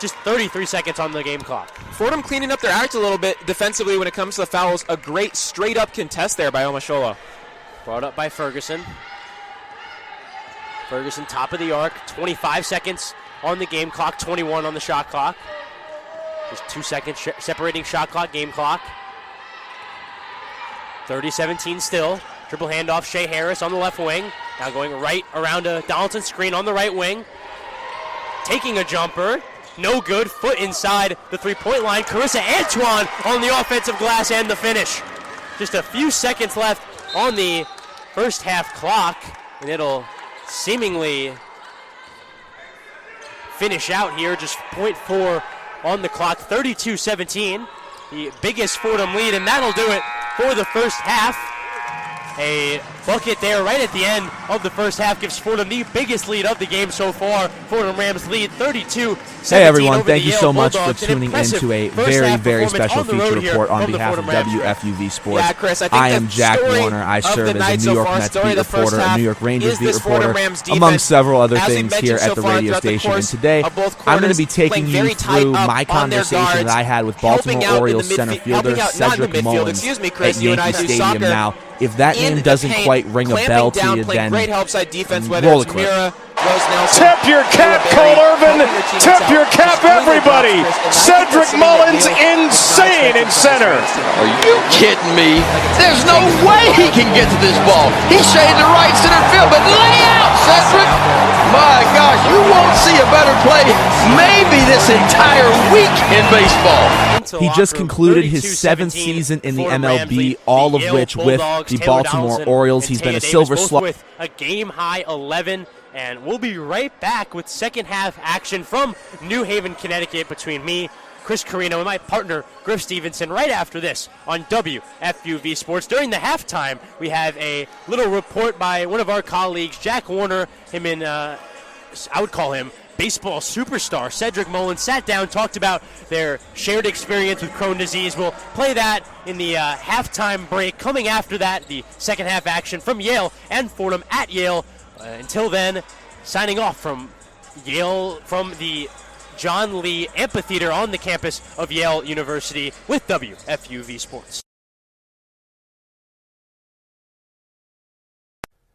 just 33 seconds on the game clock. Fordham cleaning up their act a little bit defensively when it comes to the fouls. A great straight-up contest there by Omashola. Brought up by Ferguson. Ferguson top of the arc. 25 seconds on the game clock, 21 on the shot clock. Just 2 seconds separating shot clock, game clock. 30-17 still. Dribble handoff, Shea Harris on the left wing. Now going right around a Donaldson screen on the right wing. Taking a jumper. No good. Foot inside the three-point line. Carissa Antoine on the offensive glass and the finish. Just a few seconds left on the first half clock, and it'll seemingly finish out here. Just 0.4 on the clock. 32-17. The biggest Fordham lead, and that'll do it for the first half. A bucket there right at the end of the first half gives Fordham the biggest lead of the game so far. Fordham Rams lead 32-17. Hey everyone, thank you so much for tuning in to a very, very special feature report on behalf of WFUV Sports. Yeah, Chris, I am Jack Warner. I serve as a New York Mets beat reporter, a New York Rangers beat reporter, among several other things here at the radio station. And today, I'm going to be taking you through my conversation that I had with Baltimore Orioles center fielder Cedric Mullins at Yankee Stadium. Now, if that name doesn't quite ring a bell to you, then roll a clip. Tip your cap, Cole Irvin. Tip your cap, everybody. Cedric Mullins, insane in center. Are you kidding me? There's no way he can get to this ball. He's shading the right center field, but lay out, Cedric. My gosh, you won't see a better play maybe this entire week in baseball. He just concluded his 7th season in the MLB, all of which with the Baltimore Orioles. He's been a Silver Slugger with a game-high 11, and we'll be right back with second-half action from New Haven, Connecticut, between me, Chris Carrino, and my partner, Griff Stevenson, right after this on WFUV Sports. During the halftime, we have a little report by one of our colleagues, Jack Warner. I would call him baseball superstar Cedric Mullins, sat down, talked about their shared experience with Crohn's disease. We'll play that in the halftime break. Coming after that, the second half action from Yale and Fordham at Yale. Until then, signing off from Yale, from the John Lee Amphitheater on the campus of Yale University with WFUV Sports.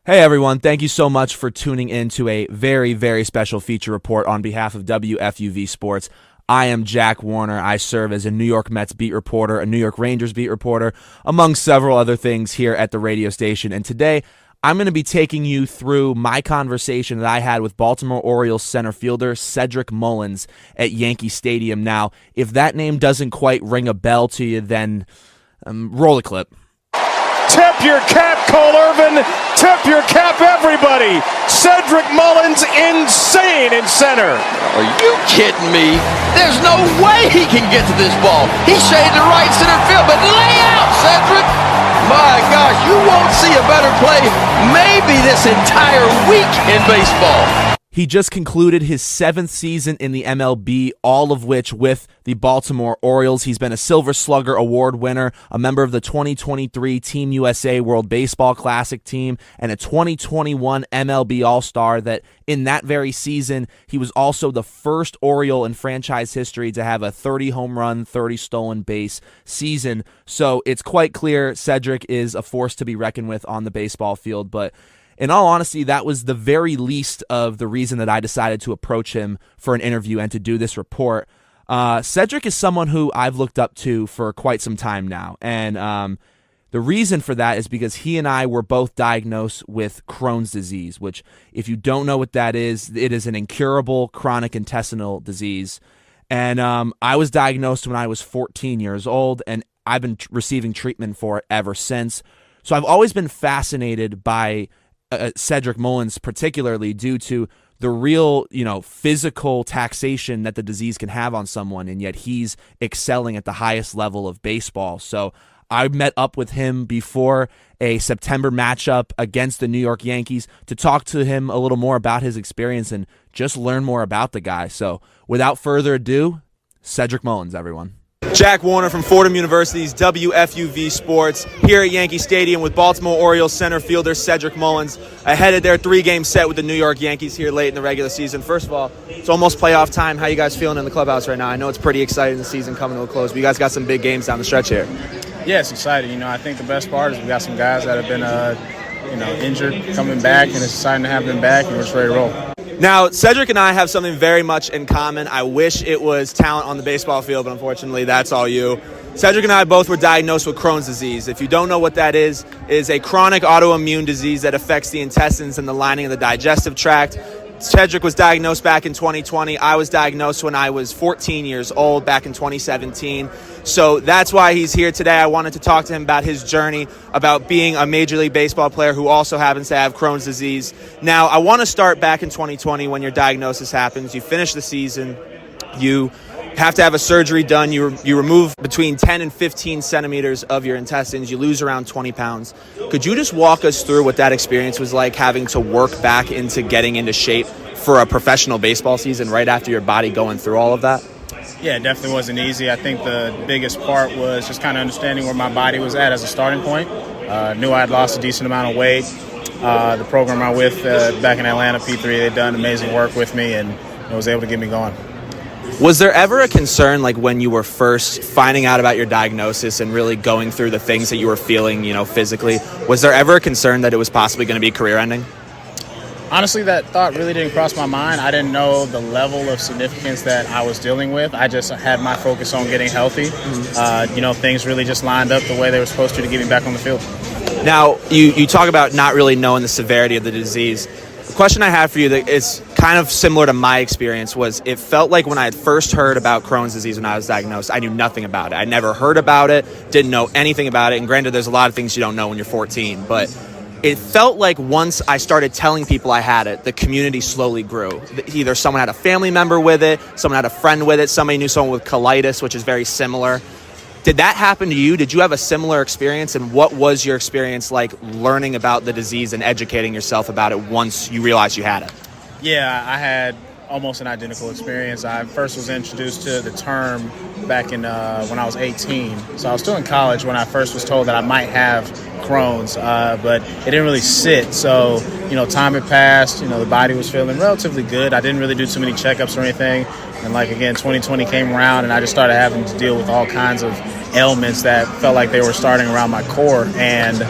Hey everyone, thank you so much for tuning in to a very, very special feature report on behalf of WFUV Sports. I am Jack Warner. I serve as a New York Mets beat reporter, a New York Rangers beat reporter, among several other things here at the radio station. And today, I'm going to be taking you through my conversation that I had with Baltimore Orioles center fielder Cedric Mullins at Yankee Stadium. Now, if that name doesn't quite ring a bell to you, then roll the clip. Tip your cap, Cole Irvin. Tip your cap, everybody. Cedric Mullins, insane in center. Are you kidding me? There's no way he can get to this ball. He shaded to right center field, but lay out, Cedric. My gosh, you won't see a better play maybe this entire week in baseball. He just concluded his 7th season in the MLB, all of which with the Baltimore Orioles. He's been a Silver Slugger Award winner, a member of the 2023 Team USA World Baseball Classic team, and a 2021 MLB All-Star. That in that very season, he was also the first Oriole in franchise history to have a 30 home run, 30 stolen base season. So it's quite clear Cedric is a force to be reckoned with on the baseball field, but in all honesty, that was the very least of the reason that I decided to approach him for an interview and to do this report. Cedric is someone who I've looked up to for quite some time now, and the reason for that is because he and I were both diagnosed with Crohn's disease, which, if you don't know what that is, it is an incurable chronic intestinal disease. And I was diagnosed when I was 14 years old, and I've been receiving treatment for it ever since. So I've always been fascinated by Cedric Mullins, particularly due to the real, physical taxation that the disease can have on someone, and yet he's excelling at the highest level of baseball. So I met up with him before a September matchup against the New York Yankees to talk to him a little more about his experience and just learn more about the guy. So without further ado, Cedric Mullins, everyone. Jack Warner from Fordham University's WFUV Sports here at Yankee Stadium with Baltimore Orioles center fielder Cedric Mullins ahead of their 3-game set with the New York Yankees here late in the regular season. First of all, it's almost playoff time. How you guys feeling in the clubhouse right now? I know it's pretty exciting, the season coming to a close, but you guys got some big games down the stretch here. Yeah, it's exciting. I think the best part is we got some guys that have been injured coming back, and it's exciting to have them back, and we're just ready to roll. Now, Cedric and I have something very much in common. I wish it was talent on the baseball field, but unfortunately, that's all you. Cedric and I both were diagnosed with Crohn's disease. If you don't know what that is a chronic autoimmune disease that affects the intestines and the lining of the digestive tract. Cedric was diagnosed back in 2020. I was diagnosed when I was 14 years old back in 2017. So that's why he's here today. I wanted to talk to him about his journey, about being a Major League Baseball player who also happens to have Crohn's disease. Now, I want to start back in 2020 when your diagnosis happens. You finish the season. You have to have a surgery done. You remove between 10 and 15 centimeters of your intestines. You lose around 20 pounds. Could you just walk us through what that experience was like, having to work back into getting into shape for a professional baseball season right after your body going through all of that? Yeah, it definitely wasn't easy. I think the biggest part was just kind of understanding where my body was at as a starting point. Knew I had lost a decent amount of weight. The program I'm with back in Atlanta, P3, they'd done amazing work with me and was able to get me going. Was there ever a concern, like when you were first finding out about your diagnosis and really going through the things that you were feeling, physically, was there ever a concern that it was possibly going to be career-ending? Honestly, that thought really didn't cross my mind. I didn't know the level of significance that I was dealing with. I just had my focus on getting healthy. Things really just lined up the way they were supposed to get me back on the field. Now, you talk about not really knowing the severity of the disease. The question I have for you that is kind of similar to my experience was it felt like when I had first heard about Crohn's disease when I was diagnosed, I knew nothing about it. I never heard about it, didn't know anything about it. And granted, there's a lot of things you don't know when you're 14, but it felt like once I started telling people I had it, the community slowly grew. Either someone had a family member with it, someone had a friend with it, somebody knew someone with colitis, which is very similar. Did that happen to you? Did you have a similar experience? And what was your experience like learning about the disease and educating yourself about it once you realized you had it? Yeah, I had almost an identical experience. I first was introduced to the term back in when I was 18. So I was still in college when I first was told that I might have Crohn's, but it didn't really sit. So, time had passed, the body was feeling relatively good. I didn't really do too many checkups or anything. And again, 2020 came around and I just started having to deal with all kinds of ailments that felt like they were starting around my core. And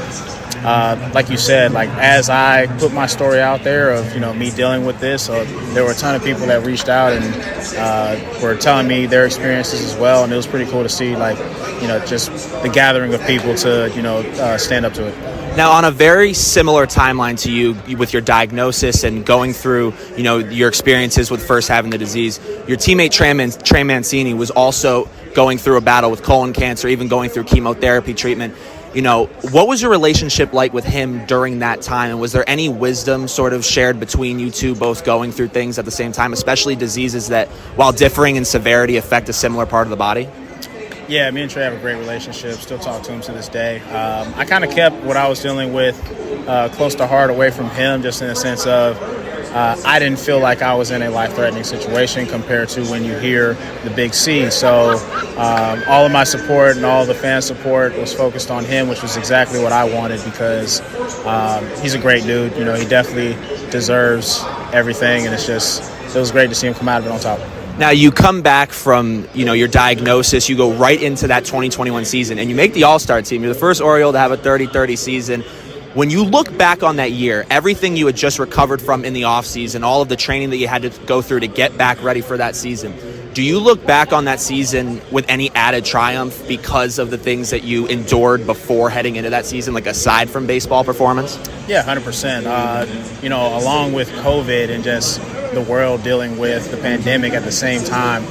like you said, as I put my story out there of, me dealing with this, there were a ton of people that reached out and were telling me their experiences as well. And it was pretty cool to see, just the gathering of people to, stand up to it. Now, on a very similar timeline to you with your diagnosis and going through, your experiences with first having the disease, your teammate Trey Mancini was also going through a battle with colon cancer, even going through chemotherapy treatment. What was your relationship like with him during that time? And was there any wisdom sort of shared between you two both going through things at the same time, especially diseases that, while differing in severity, affect a similar part of the body? Yeah, me and Trey have a great relationship. Still talk to him to this day. I kind of kept what I was dealing with close to heart away from him, just in the sense of I didn't feel like I was in a life-threatening situation compared to when you hear the big C. So all of my support and all the fan support was focused on him, which was exactly what I wanted because he's a great dude. He definitely deserves everything, and it was great to see him come out of it on top. Now, you come back from, your diagnosis, you go right into that 2021 season, and you make the All-Star team. You're the first Oriole to have a 30-30 season. When you look back on that year, everything you had just recovered from in the offseason, all of the training that you had to go through to get back ready for that season, do you look back on that season with any added triumph because of the things that you endured before heading into that season, aside from baseball performance? Yeah, 100%. Along with COVID and just the world dealing with the pandemic at the same time,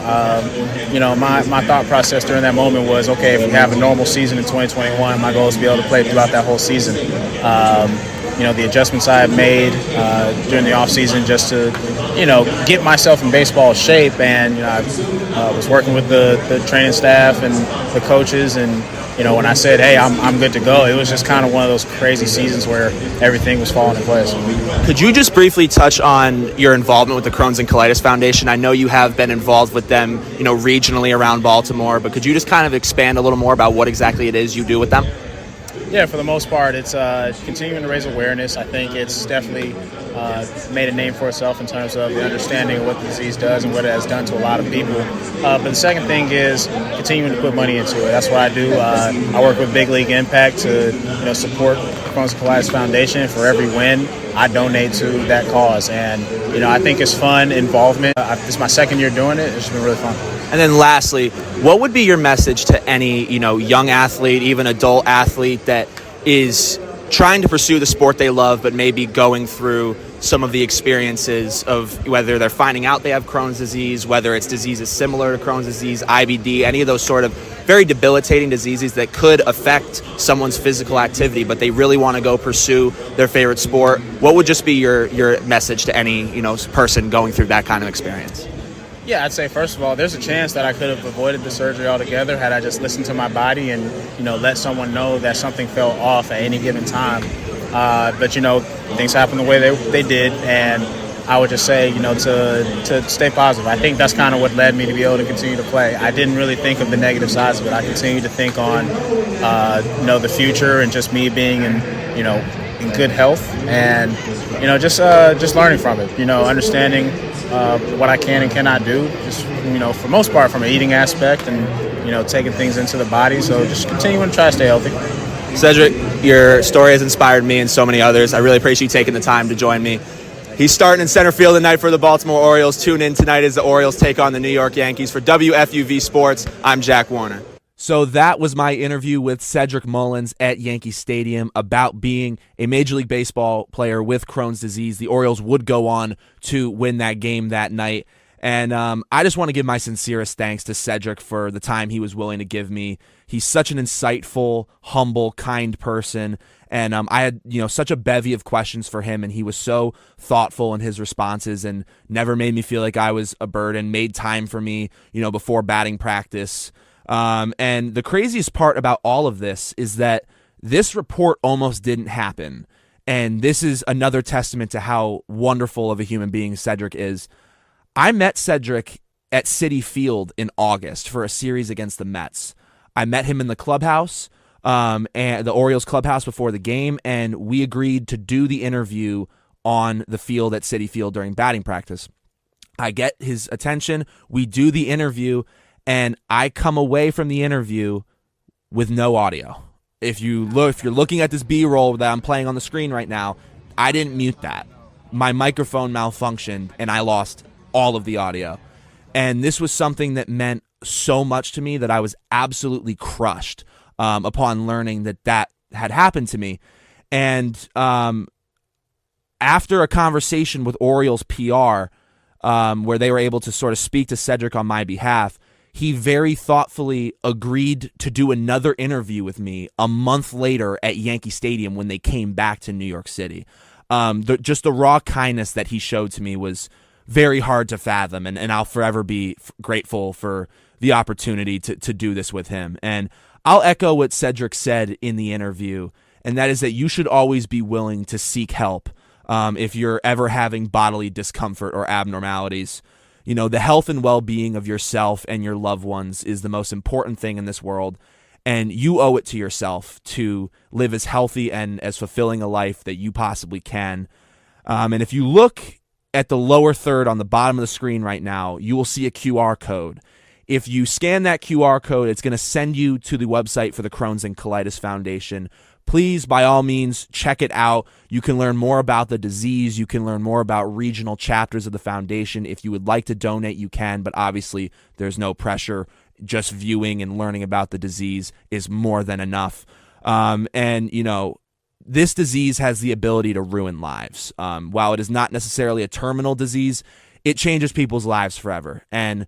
my thought process during that moment was, okay, if we have a normal season in 2021, my goal is to be able to play throughout that whole season. The adjustments I had made during the offseason just to, get myself in baseball shape. And, I was working with the training staff and the coaches. And, when I said, hey, I'm good to go, it was just kind of one of those crazy seasons where everything was falling in place. Could you just briefly touch on your involvement with the Crohn's and Colitis Foundation? I know you have been involved with them, regionally around Baltimore, but could you just kind of expand a little more about what exactly it is you do with them? Yeah, for the most part, it's continuing to raise awareness. I think it's definitely made a name for itself in terms of the understanding of what the disease does and what it has done to a lot of people. But the second thing is continuing to put money into it. That's what I do. I work with Big League Impact to support the Crohn's and Colitis Foundation. For every win, I donate to that cause. And, I think it's fun involvement. It's my second year doing it. It's been really fun. And then lastly, what would be your message to any, young athlete, even adult athlete that is trying to pursue the sport they love, but maybe going through some of the experiences of whether they're finding out they have Crohn's disease, whether it's diseases similar to Crohn's disease, IBD, any of those sort of very debilitating diseases that could affect someone's physical activity, but they really want to go pursue their favorite sport? What would just be your message to any, person going through that kind of experience? Yeah, I'd say, first of all, there's a chance that I could have avoided the surgery altogether had I just listened to my body and, let someone know that something fell off at any given time. But, things happen the way they did, and I would just say, to stay positive. I think that's kind of what led me to be able to continue to play. I didn't really think of the negative sides of it. I continued to think on, the future and just me being in good health and, just learning from it, understanding what I can and cannot do, just, for most part from an eating aspect and, taking things into the body. So just continuing to try to stay healthy. Cedric, your story has inspired me and so many others. I really appreciate you taking the time to join me. He's starting in center field tonight for the Baltimore Orioles. Tune in tonight as the Orioles take on the New York Yankees. For WFUV Sports, I'm Jack Warner. So that was my interview with Cedric Mullins at Yankee Stadium about being a Major League Baseball player with Crohn's disease. The Orioles would go on to win that game that night. And I just want to give my sincerest thanks to Cedric for the time he was willing to give me. He's such an insightful, humble, kind person. And I had such a bevy of questions for him, and he was so thoughtful in his responses and never made me feel like I was a burden, made time for me before batting practice. And the craziest part about all of this is that this report almost didn't happen. And this is another testament to how wonderful of a human being Cedric is. I met Cedric at Citi Field in August for a series against the Mets. I met him in the clubhouse, and the Orioles clubhouse before the game, and we agreed to do the interview on the field at Citi Field during batting practice. I get his attention, we do the interview, and I come away from the interview with no audio. If you're looking at this B-roll that I'm playing on the screen right now, I didn't mute that. My microphone malfunctioned, and I lost all of the audio. And this was something that meant so much to me that I was absolutely crushed upon learning that had happened to me. And after a conversation with Orioles PR, where they were able to sort of speak to Cedric on my behalf, he very thoughtfully agreed to do another interview with me a month later at Yankee Stadium when they came back to New York City. Just the raw kindness that he showed to me was very hard to fathom, and I'll forever be grateful for the opportunity to do this with him. And I'll echo what Cedric said in the interview, and that is that you should always be willing to seek help if you're ever having bodily discomfort or abnormalities. The health and well-being of yourself and your loved ones is the most important thing in this world, and you owe it to yourself to live as healthy and as fulfilling a life that you possibly can. And if you look at the lower third on the bottom of the screen right now, you will see a QR code. If you scan that QR code, it's going to send you to the website for the Crohn's and Colitis Foundation. Please, by all means, check it out. You can learn more about the disease. You can learn more about regional chapters of the foundation. If you would like to donate, you can, but obviously there's no pressure. Just viewing and learning about the disease is more than enough. This disease has the ability to ruin lives. While it is not necessarily a terminal disease, it changes people's lives forever. And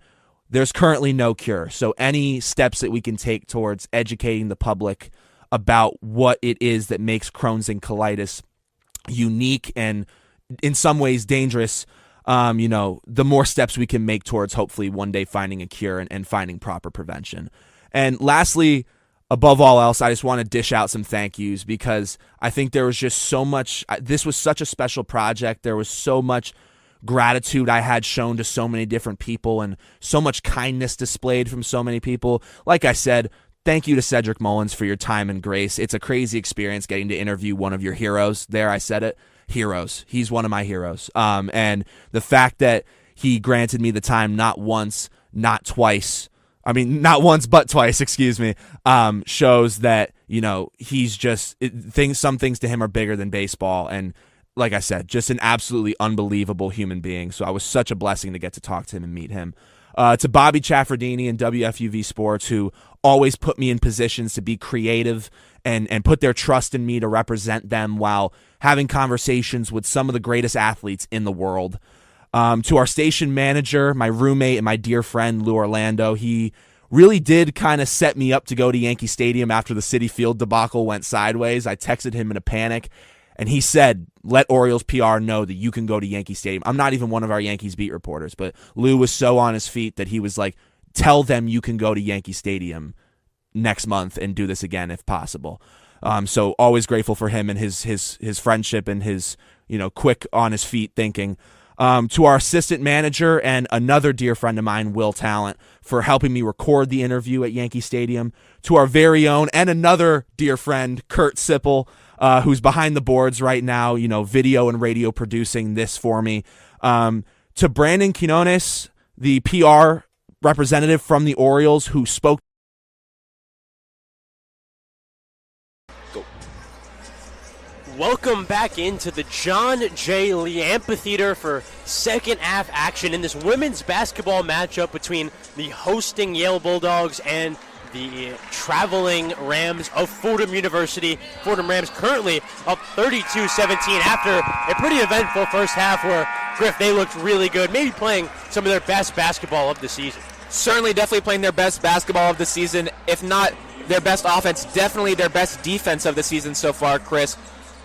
there's currently no cure. So any steps that we can take towards educating the public about what it is that makes Crohn's and colitis unique and in some ways dangerous, the more steps we can make towards hopefully one day finding a cure and finding proper prevention. And lastly, above all else, I just want to dish out some thank yous because I think there was just so much. This was such a special project. There was so much gratitude I had shown to so many different people and so much kindness displayed from so many people. Like I said, thank you to Cedric Mullins for your time and grace. It's a crazy experience getting to interview one of your heroes. There, I said it. Heroes. He's one of my heroes. And the fact that he granted me the time not once, not twice, not once, but twice, excuse me, shows that, he's just, some things to him are bigger than baseball. And like I said, just an absolutely unbelievable human being. So I was such a blessing to get to talk to him and meet him. To Bobby Chaffardini and WFUV Sports, who always put me in positions to be creative and put their trust in me to represent them while having conversations with some of the greatest athletes in the world. To our station manager, my roommate, and my dear friend, Lou Orlando, he really did kind of set me up to go to Yankee Stadium after the Citi Field debacle went sideways. I texted him in a panic, and he said, let Orioles PR know that you can go to Yankee Stadium. I'm not even one of our Yankees beat reporters, but Lou was so on his feet that he was like, tell them you can go to Yankee Stadium next month and do this again if possible. So always grateful for him and his friendship and his quick on his feet thinking. To our assistant manager and another dear friend of mine, Will Talent, for helping me record the interview at Yankee Stadium. To our very own and another dear friend, Kurt Sipple, who's behind the boards right now, video and radio producing this for me. To Brandon Quinones, the PR representative from the Orioles who spoke. Welcome back into the John J. Lee Amphitheater for second half action in this women's basketball matchup between the hosting Yale Bulldogs and the traveling Rams of Fordham University. Fordham Rams currently up 32-17 after a pretty eventful first half where, Griff, they looked really good, maybe playing some of their best basketball of the season. Certainly, definitely playing their best basketball of the season. If not their best offense, definitely their best defense of the season so far, Chris.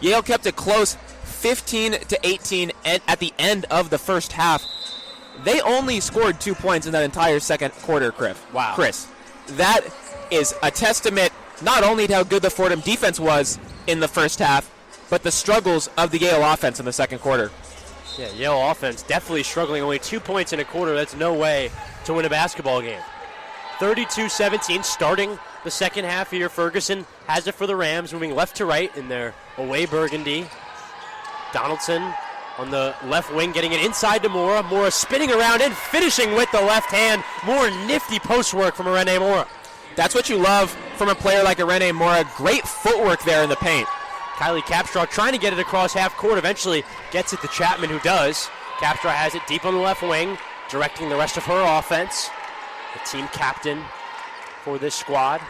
Yale kept it close, 15-18 at the end of the first half. They only scored 2 points in that entire second quarter, Wow. Chris. That is a testament not only to how good the Fordham defense was in the first half, but the struggles of the Yale offense in the second quarter. Yeah, Yale offense definitely struggling. Only 2 points in a quarter. That's no way to win a basketball game. 32-17 starting the second half here. Ferguson has it for the Rams, moving left to right in their away burgundy. Donaldson on the left wing, getting it inside to Mora. Mora spinning around and finishing with the left hand. More nifty post work from Rene Mora. That's what you love from a player like Rene Mora. Great footwork there in the paint. Kylie Capstraw trying to get it across half court. Eventually gets it to Chapman, who does. Capstraw has it deep on the left wing, directing the rest of her offense. The team captain for this squad.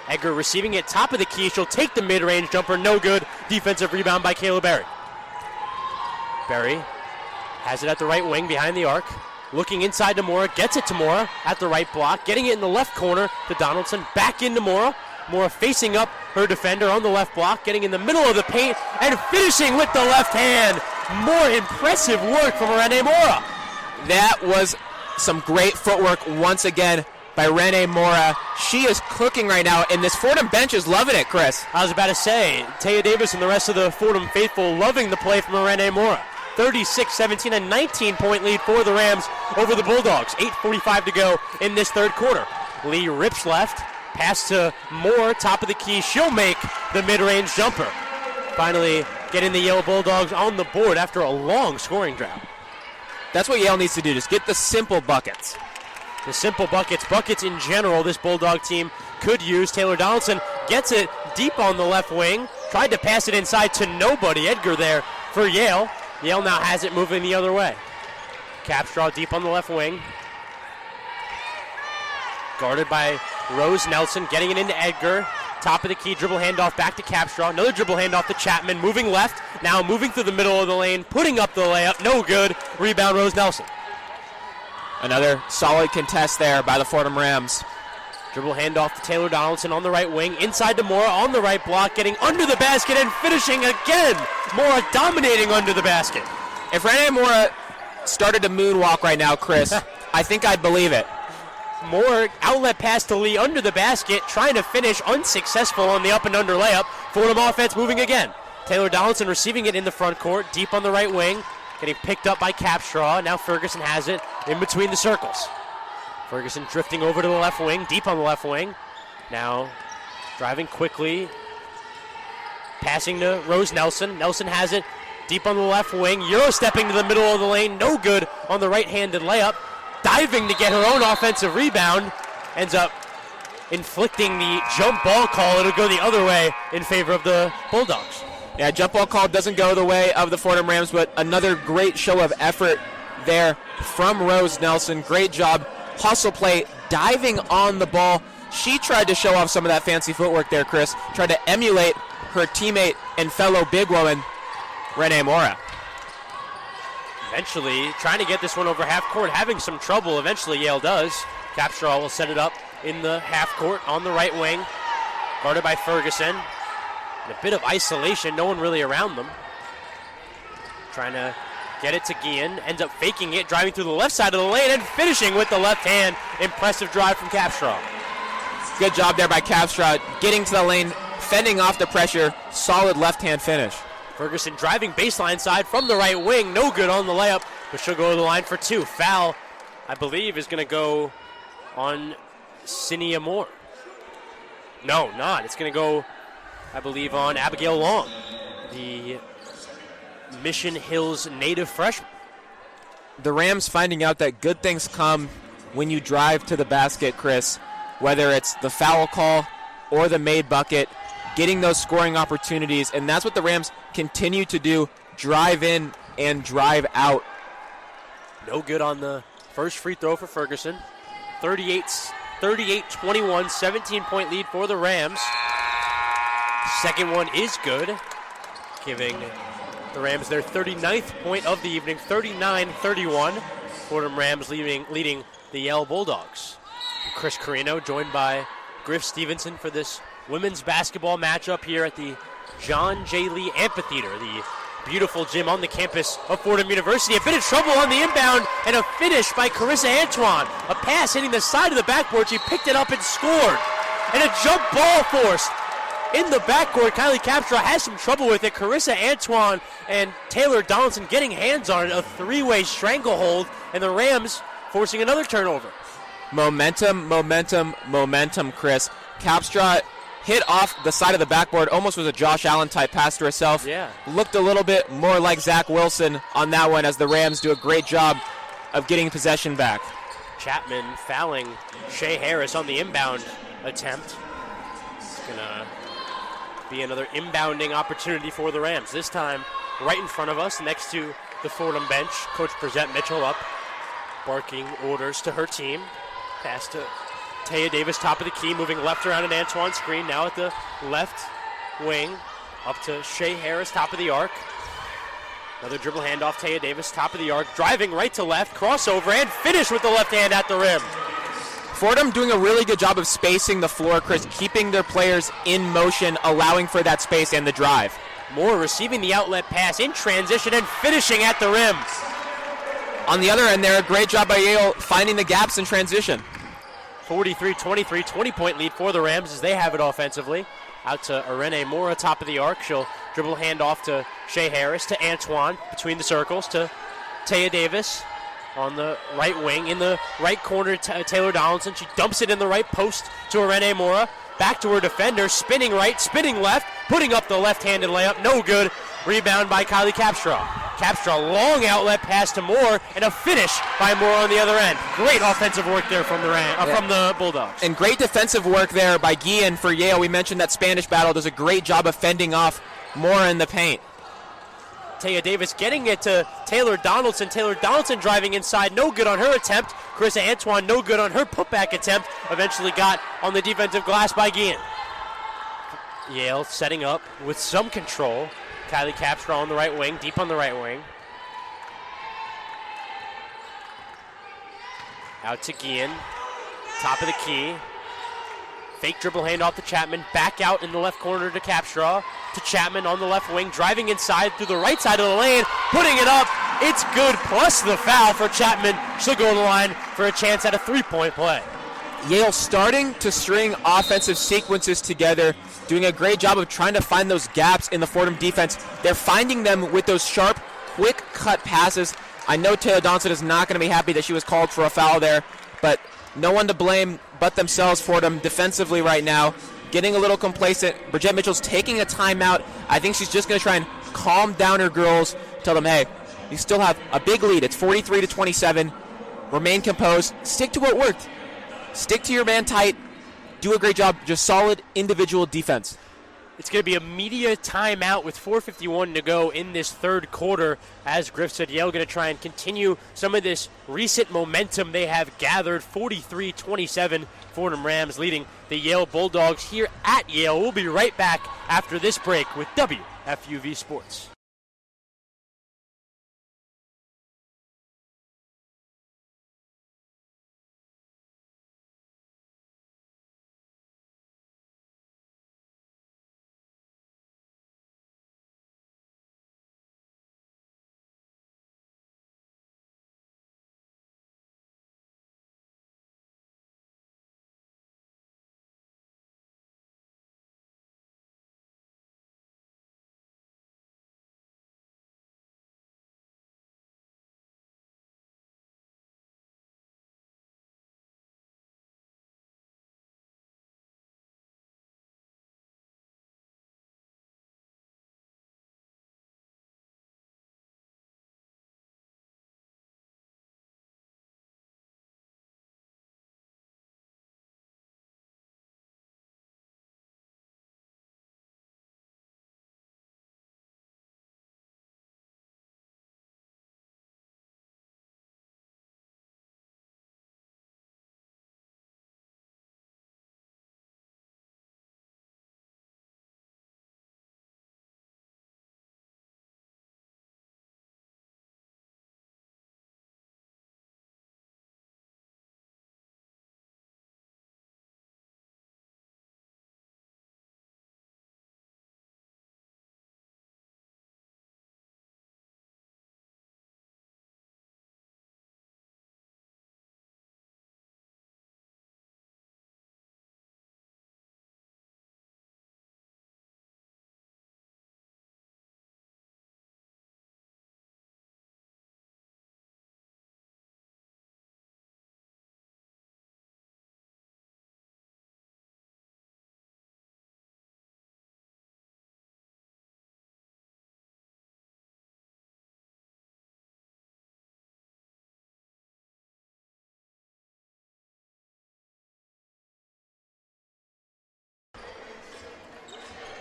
Edgar receiving it top of the key. She'll take the mid-range jumper. No good. Defensive rebound by Kayla Berry. Berry has it at the right wing behind the arc. Looking inside to Mora. Gets it to Mora at the right block. Getting it in the left corner to Donaldson. Back into Mora. Mora facing up her defender on the left block. Getting in the middle of the paint and finishing with the left hand. More impressive work from Rene Mora. That was some great footwork once again by Rene Mora. She is cooking right now, and this Fordham bench is loving it, Chris. I was about to say, Taya Davis and the rest of the Fordham faithful loving the play from Rene Mora. 36-17, a 19-point lead for the Rams over the Bulldogs. 8:45 to go in this third quarter. Lee rips left, pass to Moore, top of the key. She'll make the mid-range jumper. Finally getting the Yale Bulldogs on the board after a long scoring drought. That's what Yale needs to do, just get the simple buckets. The simple buckets in general, this Bulldog team could use. Taylor Donaldson gets it deep on the left wing. Tried to pass it inside to nobody. Edgar there for Yale. Yale now has it moving the other way. Capstraw deep on the left wing. Guarded by Rose Nelson, getting it into Edgar. Top of the key, dribble handoff back to Capstraw. Another dribble handoff to Chapman, moving left. Now moving through the middle of the lane, putting up the layup. No good. Rebound, Rose Nelson. Another solid contest there by the Fordham Rams. Dribble handoff to Taylor Donaldson on the right wing. Inside to Mora on the right block, getting under the basket and finishing again. Mora dominating under the basket. If Rene Mora started to moonwalk right now, Chris, I think I'd believe it. Moore outlet pass to Lee under the basket, trying to finish, unsuccessful on the up and under layup. Fordham offense moving again. Taylor Donaldson receiving it in the front court, deep on the right wing, getting picked up by Capstraw. Now Ferguson has it in between the circles. Ferguson drifting over to the left wing, deep on the left wing. Now driving quickly, passing to Rose Nelson. Nelson has it deep on the left wing, Euro stepping to the middle of the lane, no good on the right-handed layup. Diving to get her own offensive rebound, ends up inflicting the jump ball call. It'll go the other way in favor of the Bulldogs. Yeah, jump ball call doesn't go the way of the Fordham Rams, but another great show of effort there from Rose Nelson. Great job. Hustle play, diving on the ball. She tried to show off some of that fancy footwork there, Chris. Tried to emulate her teammate and fellow big woman, Rene Mora. Eventually, trying to get this one over half court, having some trouble. Eventually, Yale does. Capstraw will set it up in the half court on the right wing. Guarded by Ferguson. And a bit of isolation, no one really around them. Trying to get it to Guillen. Ends up faking it, driving through the left side of the lane and finishing with the left hand. Impressive drive from Capstraw. Good job there by Capstraw, getting to the lane, fending off the pressure. Solid left hand finish. Ferguson driving baseline side from the right wing. No good on the layup, but she'll go to the line for two. Foul, I believe, is going to go on Cinia Moore. No, not. It's going to go, I believe, on Abigail Long, the Mission Hills native freshman. The Rams finding out that good things come when you drive to the basket, Chris, whether it's the foul call or the made bucket. Getting those scoring opportunities, and that's what the Rams continue to do, drive in and drive out. No good on the first free throw for Ferguson. 38 38-21, 17-point lead for the Rams. Second one is good, giving the Rams their 39th point of the evening, 39-31. Fordham Rams leading the Yale Bulldogs. Chris Carrino joined by Griff Stevenson for this women's basketball matchup here at the John J. Lee Amphitheater, the beautiful gym on the campus of Fordham University. A bit of trouble on the inbound and a finish by Carissa Antoine. A pass hitting the side of the backboard. She picked it up and scored. And a jump ball forced in the backcourt. Kylie Capstraw has some trouble with it. Carissa Antoine and Taylor Donaldson getting hands on it. A three-way stranglehold, and the Rams forcing another turnover. Momentum, Chris. Capstraw hit off the side of the backboard, almost was a Josh Allen type pass to herself. Yeah. Looked a little bit more like Zach Wilson on that one, as the Rams do a great job of getting possession back. Chapman fouling Shea Harris on the inbound attempt. It's going to be another inbounding opportunity for the Rams. This time right in front of us, next to the Fordham bench. Coach Brissette Mitchell up, barking orders to her team. Pass to Taya Davis, top of the key, moving left around an Antoine screen. Now at the left wing, up to Shea Harris, top of the arc. Another dribble handoff, Taya Davis, top of the arc, driving right to left, crossover, and finish with the left hand at the rim. Fordham doing a really good job of spacing the floor, Chris, keeping their players in motion, allowing for that space and the drive. Moore receiving the outlet pass in transition and finishing at the rim. On the other end there, a great job by Yale finding the gaps in transition. 43-23, 20-point lead for the Rams as they have it offensively. Out to Irene Mora, top of the arc. She'll dribble handoff to Shea Harris, to Antoine, between the circles, to Taya Davis on the right wing. In the right corner, Taylor Donaldson. She dumps it in the right post to Irene Mora. Back to her defender, spinning right, spinning left, putting up the left-handed layup. No good. Rebound by Kylie Capstraw. Capstraw, long outlet pass to Moore, and a finish by Moore on the other end. Great offensive work there from the Bulldogs. And great defensive work there by Guillen for Yale. We mentioned that Spanish battle does a great job of fending off Moore in the paint. Taya Davis getting it to Taylor Donaldson. Taylor Donaldson driving inside, no good on her attempt. Carissa Antoine, no good on her putback attempt. Eventually got on the defensive glass by Guillen. Yale setting up with some control. Kylie Capstraw on the right wing, deep on the right wing. Out to Guillen, top of the key. Fake dribble handoff to Chapman, back out in the left corner to Capstraw, to Chapman on the left wing, driving inside through the right side of the lane, putting it up. It's good, plus the foul for Chapman. She'll go to the line for a chance at a three-point play. Yale starting to string offensive sequences together, doing a great job of trying to find those gaps in the Fordham defense. They're finding them with those sharp, quick cut passes. I know Taylor Donaldson is not going to be happy that she was called for a foul there, but no one to blame but themselves. Fordham defensively right now, getting a little complacent. Brissette Mitchell's taking a timeout. I think she's just going to try and calm down her girls, tell them, hey, you still have a big lead. It's 43-27. Remain composed. Stick to what worked. Stick to your man tight. Do a great job. Just solid individual defense. It's going to be a media timeout with 4:51 to go in this third quarter. As Griff said, Yale going to try and continue some of this recent momentum they have gathered. 43-27, Fordham Rams leading the Yale Bulldogs here at Yale. We'll be right back after this break with WFUV Sports.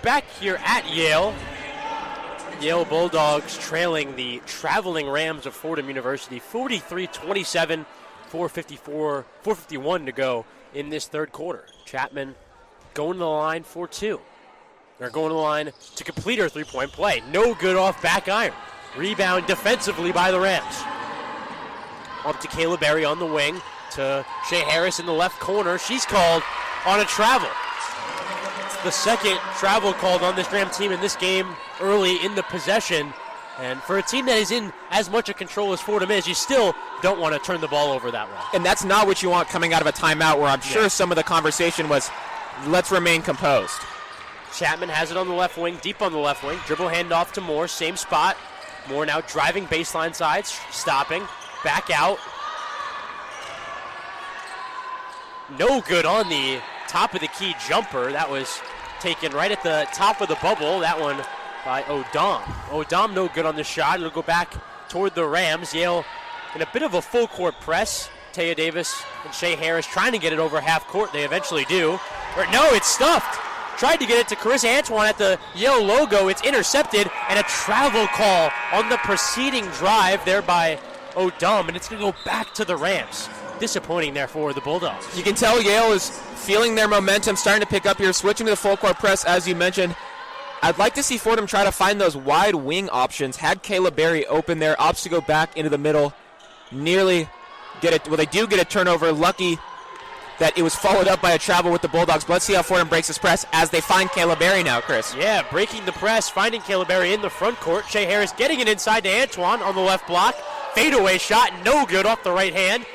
back here at Yale. Yale Bulldogs trailing the traveling Rams of Fordham University 43-27, 4:51 to go in this third quarter. Chapman going to the line for two. They're going to the line to complete her three-point play. No good off back iron. Rebound defensively by the Rams. Up to Kayla Berry on the wing to Shea Harris in the left corner. She's called on a travel. It's the second travel called on this Ram team in this game early in the possession. And for a team that is in as much a control as Fordham is, you still don't want to turn the ball over that way. And that's not what you want coming out of a timeout where I'm sure some of the conversation was, let's remain composed. Chapman has it on the left wing, deep on the left wing. Dribble handoff to Moore, same spot. Moore now driving baseline side, stopping, back out. No good on the top of the key jumper. That was taken right at the top of the bubble. That one by Odom. Odom no good on the shot. It'll go back toward the Rams. Yale in a bit of a full court press. Taya Davis and Shea Harris trying to get it over half court. They eventually do. No, it's stuffed. Tried to get it to Carissa Antoine at the Yale logo. It's intercepted, and a travel call on the preceding drive there by Odom, and it's going to go back to the Rams. Disappointing there for the Bulldogs. You can tell Yale is feeling their momentum, starting to pick up here, switching to the full court press, as you mentioned. I'd like to see Fordham try to find those wide wing options. Had Kayla Berry open there, opts to go back into the middle. Nearly get it. Well, they do get a turnover. Lucky that it was followed up by a travel with the Bulldogs. But let's see how Fordham breaks this press as they find Kayla Berry now, Chris. Yeah, breaking the press, finding Kayla Berry in the front court. Shea Harris getting it inside to Antoine on the left block. Fadeaway shot, no good off the right hand.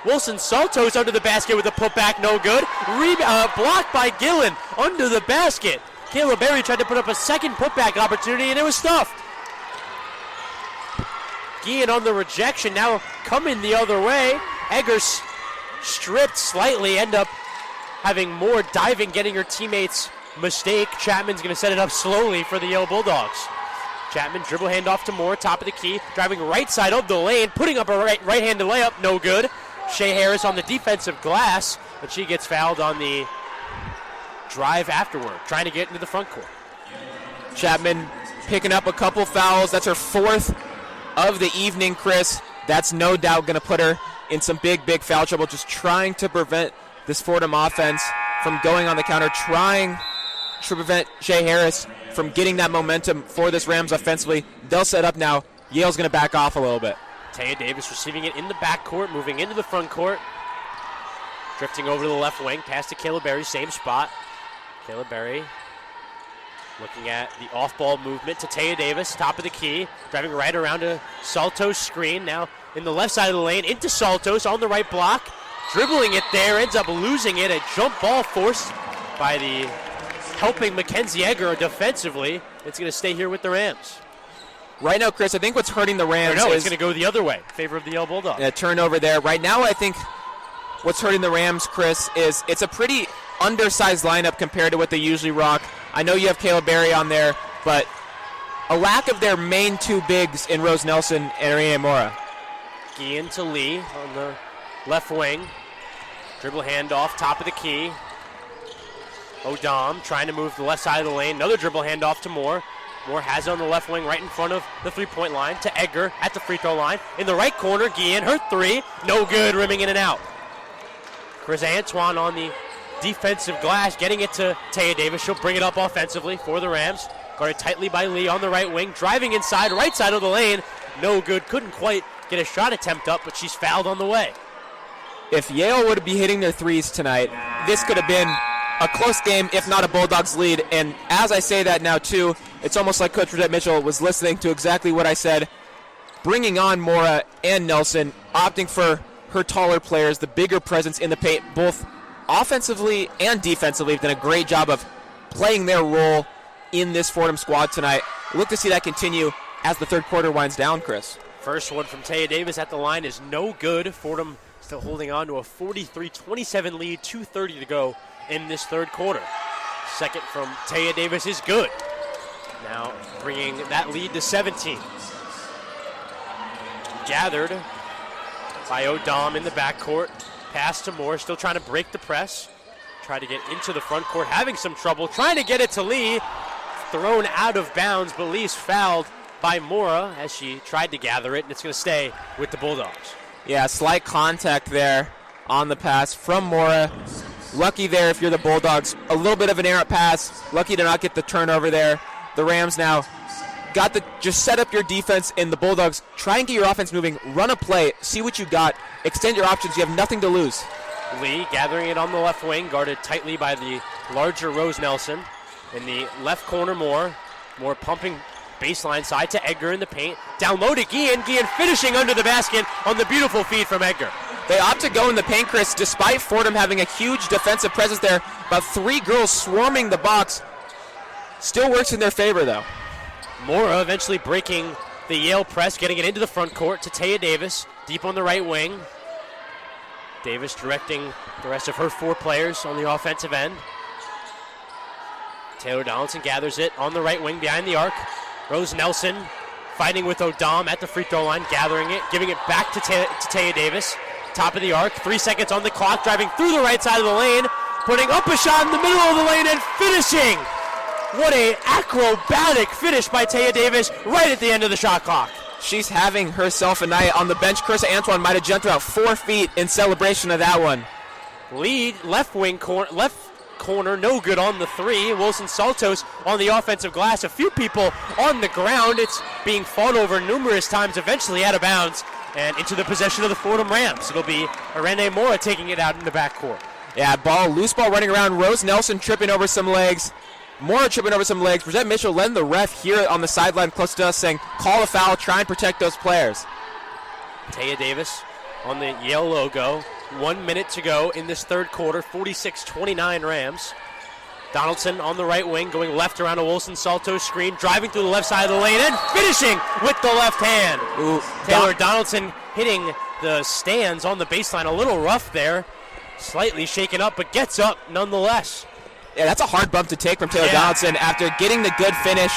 Wilson Saltos under the basket with a putback, no good. Blocked by Gillen under the basket. Kayla Berry tried to put up a second putback opportunity, and it was stuffed. Guillen on the rejection, now coming the other way. Eggers stripped slightly, end up having more diving, getting her teammates mistake. Chapman's going to set it up slowly for the Yale Bulldogs. Chapman dribble handoff to Moore, top of the key, driving right side of the lane, putting up a right-handed layup, no good. Shea Harris on the defensive glass, but she gets fouled on the drive afterward, trying to get into the front court. Chapman picking up a couple fouls. That's her fourth of the evening, Chris. That's no doubt going to put her in some big foul trouble, just trying to prevent this Fordham offense from going on the counter, trying to prevent Shea Harris from getting that momentum for this Rams offensively. They'll set up now. Yale's going to back off a little bit. Taya Davis receiving it in the backcourt, moving into the front court. Drifting over to the left wing, pass to Kayla Berry, same spot. Kayla Berry looking at the off-ball movement to Taya Davis, top of the key, driving right around to Saltos' screen. Now in the left side of the lane, into Saltos on the right block. Dribbling it there, ends up losing it. A jump ball forced by the helping Mackenzie Egger defensively. It's going to stay here with the Rams. Right now, Chris, I think what's hurting the Rams is it's going to go the other way, in favor of the Yale Bulldogs. A turnover there. Right now, I think what's hurting the Rams, Chris, is it's a pretty undersized lineup compared to what they usually rock. I know you have Kayla Berry on there, but a lack of their main two bigs in Rose Nelson and Rene Mora. Guillen to Lee on the left wing. Dribble handoff, top of the key. Odom trying to move to the left side of the lane. Another dribble handoff to Moore. Moore has it on the left wing right in front of the three-point line to Egger at the free throw line. In the right corner, Guillen, her three. No good, rimming in and out. Carissa Antoine on the defensive glass, getting it to Taya Davis. She'll bring it up offensively for the Rams. Guarded tightly by Lee on the right wing. Driving inside, right side of the lane. No good, couldn't quite get a shot attempt up, but she's fouled on the way. If Yale would be hitting their threes tonight, this could have been a close game, if not a Bulldogs lead. And as I say that now, too, it's almost like Coach Burdett Mitchell was listening to exactly what I said. Bringing on Mora and Nelson, opting for her taller players, the bigger presence in the paint, both offensively and defensively, have done a great job of playing their role in this Fordham squad tonight. Look to see that continue as the third quarter winds down, Chris. First one from Taya Davis at the line is no good. Fordham still holding on to a 43-27 lead, 2:30 to go in this third quarter. Second from Taya Davis is good. Now bringing that lead to 17. Gathered by Odom in the backcourt. Pass to Moore, still trying to break the press. Try to get into the front court, having some trouble, trying to get it to Lee. Thrown out of bounds, but Lee's fouled by Mora as she tried to gather it, and it's going to stay with the Bulldogs. Yeah, slight contact there on the pass from Mora. Lucky there if you're the Bulldogs. A little bit of an errant pass. Lucky to not get the turnover there. The Rams now just set up your defense, and the Bulldogs try and get your offense moving. Run a play. See what you got. Extend your options. You have nothing to lose. Lee gathering it on the left wing, guarded tightly by the larger Rose Nelson. In the left corner, Moore pumping baseline side to Edgar in the paint. Down low to Guillen. Guillen finishing under the basket on the beautiful feed from Edgar. They opt to go in the paint, Chris, despite Fordham having a huge defensive presence there. About 3 girls swarming the box. Still works in their favor, though. Mora eventually breaking the Yale press, getting it into the front court to Taya Davis, deep on the right wing. Davis directing the rest of her 4 players on the offensive end. Taylor Donaldson gathers it on the right wing behind the arc. Rose Nelson fighting with O'Dom at the free throw line, gathering it, giving it back to Taya Davis. Top of the arc, 3 seconds on the clock, driving through the right side of the lane, putting up a shot in the middle of the lane and finishing. What a acrobatic finish by Taya Davis right at the end of the shot clock. She's having herself a night on the bench. Chris Antoine might have jumped about 4 feet in celebration of that one. Lead left corner, no good on the 3. Wilson Saltos on the offensive glass. A few people on the ground. It's being fought over numerous times, eventually out of bounds and into the possession of the Fordham Rams. It'll be Irene Mora taking it out in the backcourt. Yeah, loose ball running around. Rose Nelson tripping over some legs. Mora tripping over some legs. Brissette Mitchell letting the ref here on the sideline close to us saying, call a foul, try and protect those players. Taya Davis on the Yale logo. 1 minute to go in this third quarter, 46-29 Rams. Donaldson on the right wing, going left around a Wilson Salto screen, driving through the left side of the lane and finishing with the left hand. Ooh, Taylor Donaldson hitting the stands on the baseline, a little rough there. Slightly shaken up, but gets up nonetheless. Yeah, that's a hard bump to take from Taylor Donaldson after getting the good finish.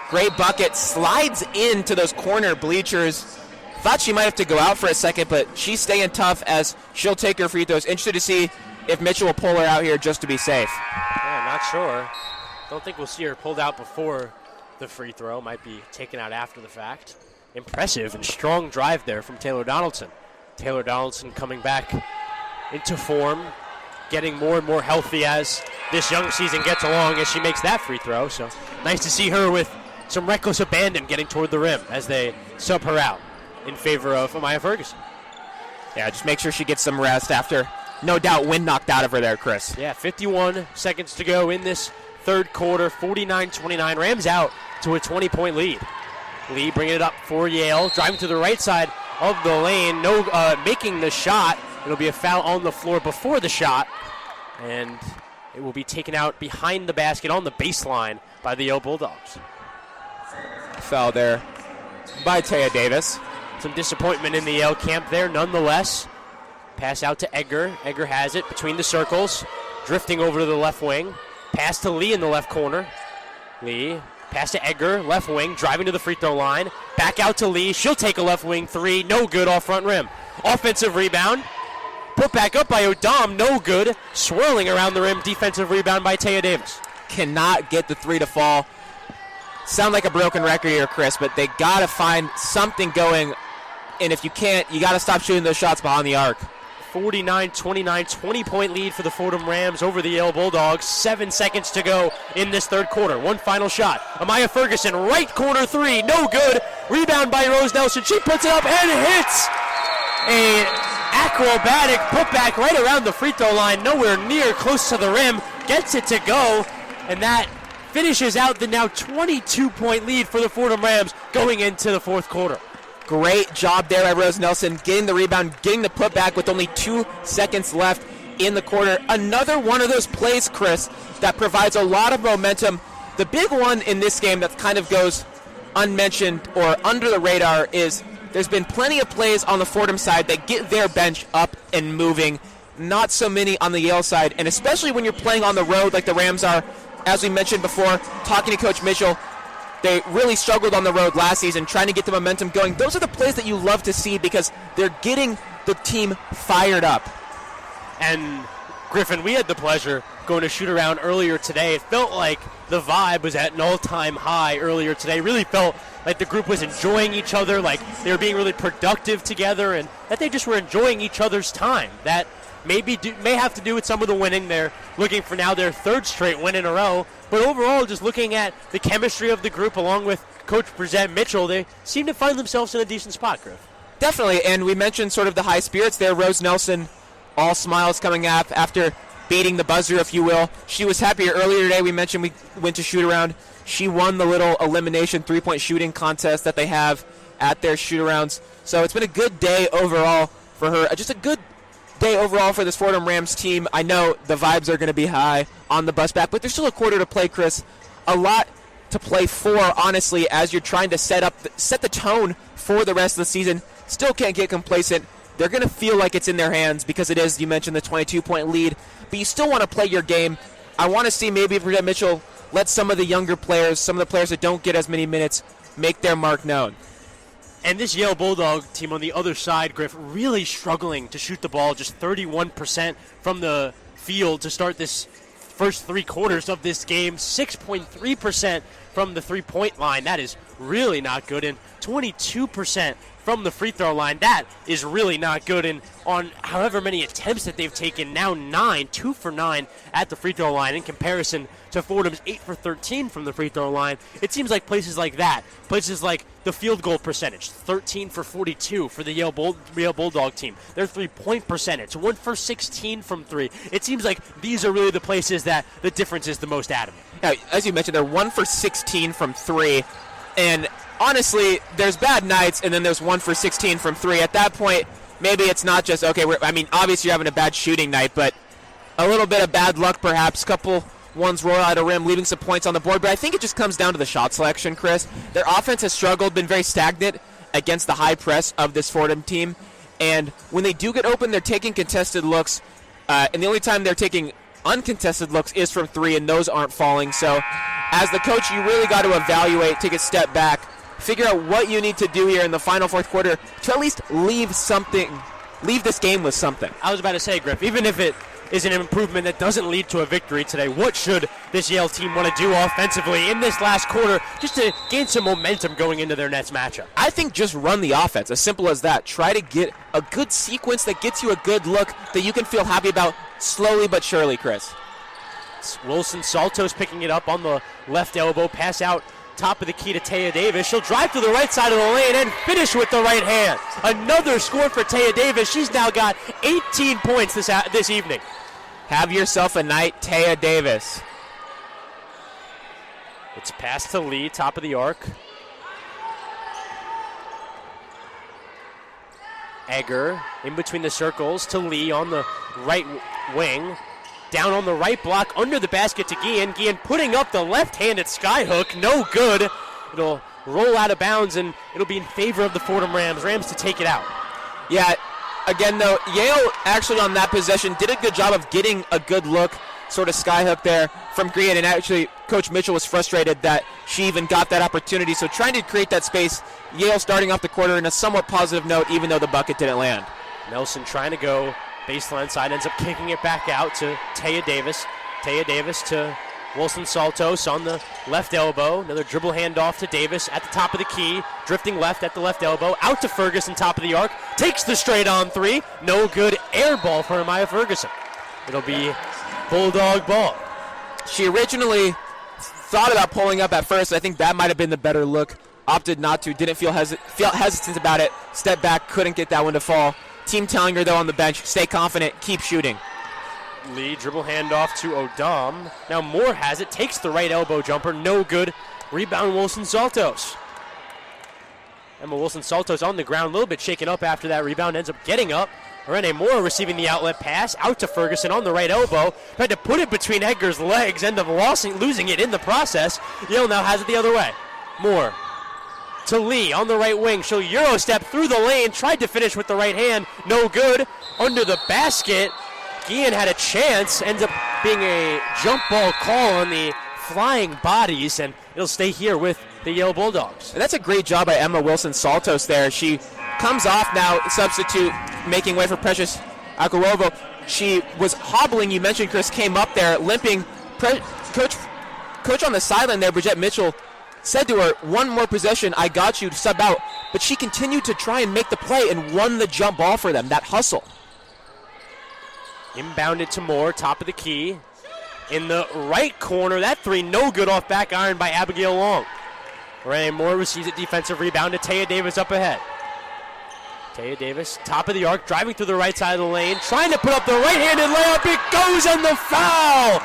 Great bucket, slides into those corner bleachers. Thought she might have to go out for a second, but she's staying tough as she'll take her free throws. Interested to see if Mitchell will pull her out here just to be safe. Yeah, not sure. Don't think we'll see her pulled out before the free throw. Might be taken out after the fact. Impressive and strong drive there from Taylor Donaldson. Taylor Donaldson coming back into form, getting more and more healthy as this young season gets along as she makes that free throw. So nice to see her with some reckless abandon getting toward the rim as they sub her out in favor of Amaya Ferguson. Yeah, just make sure she gets some rest after, no doubt, wind knocked out of her there, Chris. Yeah, 51 seconds to go in this third quarter, 49-29. Rams out to a 20-point lead. Lee bringing it up for Yale, driving to the right side of the lane, making the shot. It'll be a foul on the floor before the shot, and it will be taken out behind the basket on the baseline by the Yale Bulldogs. Foul there by Taya Davis. Some disappointment in the Yale camp there nonetheless. Pass out to Edgar. Edgar has it between the circles, drifting over to the left wing. Pass to Lee in the left corner. Lee, pass to Edgar, left wing, driving to the free throw line. Back out to Lee. She'll take a left wing 3. No good off front rim. Offensive rebound. Put back up by O'Dom. No good. Swirling around the rim. Defensive rebound by Taya Davis. Cannot get the 3 to fall. Sound like a broken record here, Chris, but they got to find something going. And if you can't, you got to stop shooting those shots behind the arc. 49-29, 20-point lead for the Fordham Rams over the Yale Bulldogs. 7 seconds to go in this third quarter. One final shot. Amaya Ferguson, right corner 3, no good. Rebound by Rose Nelson. She puts it up and hits a acrobatic putback right around the free throw line, nowhere near close to the rim. Gets it to go, and that finishes out the now 22-point lead for the Fordham Rams going into the fourth quarter. Great job there by Rose Nelson, getting the rebound, getting the putback with only 2 seconds left in the quarter. Another one of those plays, Chris, that provides a lot of momentum. The big one in this game that kind of goes unmentioned or under the radar is there's been plenty of plays on the Fordham side that get their bench up and moving. Not so many on the Yale side, and especially when you're playing on the road like the Rams are. As we mentioned before, talking to Coach Mitchell, they really struggled on the road last season, trying to get the momentum going. Those are the plays that you love to see because they're getting the team fired up. And Griffin, we had the pleasure going to shoot around earlier today. It felt like the vibe was at an all-time high earlier today. Really felt like the group was enjoying each other, like they were being really productive together, and that they just were enjoying each other's time. That may have to do with some of the winning. They're looking for now their third straight win in a row. But overall, just looking at the chemistry of the group along with Coach Brissett Mitchell, they seem to find themselves in a decent spot, Griff. Definitely, and we mentioned sort of the high spirits there. Rose Nelson, all smiles coming up after beating the buzzer, if you will. She was happier earlier today. We mentioned we went to shoot around. She won the little elimination three-point shooting contest that they have at their shoot-arounds. So it's been a good day overall for her. Just a good day overall for this Fordham Rams team. I know the vibes are going to be high on the bus back, but there's still a quarter to play, Chris. A lot to play for, honestly, as you're trying to set the tone for the rest of the season. Still can't get complacent. They're going to feel like it's in their hands because it is, you mentioned, the 22-point lead. But you still want to play your game. I want to see maybe Brissett Mitchell let some of the younger players, some of the players that don't get as many minutes, make their mark known. And this Yale Bulldog team on the other side, Griff, really struggling to shoot the ball, just 31% from the field to start this first three quarters of this game, 6.3% from the three-point line. That is really not good, and 22% from the free throw line. That is really not good, and on however many attempts that they've taken, now 2 for 9 at the free throw line in comparison to Fordham's 8 for 13 from the free throw line. It seems like places like that, places like the field goal percentage, 13 for 42 for the Yale Bulldog team. Their three-point percentage, 1 for 16 from three. It seems like these are really the places that the difference is the most adamant. Now, as you mentioned, they're 1 for 16 from three, and honestly, there's bad nights, and then there's 1 for 16 from three. At that point, maybe it's not just, okay, obviously you're having a bad shooting night, but a little bit of bad luck perhaps, couple ones roll out of rim, leaving some points on the board. But I think it just comes down to the shot selection, Chris. Their offense has struggled, been very stagnant against the high press of this Fordham team. And when they do get open, they're taking contested looks. And the only time they're taking uncontested looks is from three, and those aren't falling. So as the coach, you really got to evaluate, take a step back, figure out what you need to do here in the final fourth quarter to at least leave this game with something. I was about to say, Griff, even if it is an improvement that doesn't lead to a victory today, what should this Yale team want to do offensively in this last quarter just to gain some momentum going into their next matchup? I think just run the offense, as simple as that. Try to get a good sequence that gets you a good look that you can feel happy about slowly but surely, Chris. It's Wilson Saltos picking it up on the left elbow, pass out top of the key to Taya Davis. She'll drive to the right side of the lane and finish with the right hand. Another score for Taya Davis. She's now got 18 points this evening. Have yourself a night, Taya Davis. It's passed to Lee, top of the arc. Egger in between the circles to Lee on the right wing. Down on the right block, under the basket to Guillen. Guillen putting up the left-handed skyhook. No good. It'll roll out of bounds, and it'll be in favor of the Fordham Rams. Rams to take it out. Yeah, again, though, Yale actually on that possession did a good job of getting a good look, sort of skyhook there from Guillen, and actually Coach Mitchell was frustrated that she even got that opportunity. So trying to create that space, Yale starting off the quarter in a somewhat positive note, even though the bucket didn't land. Nelson trying to go baseline side, ends up kicking it back out to Taya Davis. Taya Davis to Wilson Saltos on the left elbow. Another dribble handoff to Davis at the top of the key. Drifting left at the left elbow. Out to Ferguson, top of the arc. Takes the straight on three. No good. Air ball for Amaya Ferguson. It'll be Bulldog ball. She originally thought about pulling up at first. I think that might have been the better look. Opted not to. Didn't feel hesitant about it. Stepped back. Couldn't get that one to fall. Team telling her, though, on the bench, stay confident, keep shooting. Lee, dribble handoff to Odom. Now Moore has it, takes the right elbow jumper, no good. Rebound Wilson Saltos. Emma Wilson Saltos on the ground, a little bit shaken up after that rebound, ends up getting up. Rene Moore receiving the outlet pass, out to Ferguson on the right elbow. Tried to put it between Edgar's legs, end up losing it in the process. Yale now has it the other way. Moore to Lee on the right wing. She'll Euro step through the lane. Tried to finish with the right hand. No good. Under the basket. Guillen had a chance. Ends up being a jump ball call on the flying bodies, and it'll stay here with the Yale Bulldogs. And that's a great job by Emma Wilson Saltos there. She comes off now, substitute, making way for Precious Akulova. She was hobbling. You mentioned Chris came up there limping. Coach on the sideline there, Bridgette Mitchell, said to her, one more possession, I got you to sub out. But she continued to try and make the play and won the jump ball for them, that hustle. Inbounded to Moore, top of the key. In the right corner, that three no good off back iron by Abigail Long. Renee Moore receives a defensive rebound to Taya Davis up ahead. Taya Davis, top of the arc, driving through the right side of the lane, trying to put up the right-handed layup. It goes on the foul.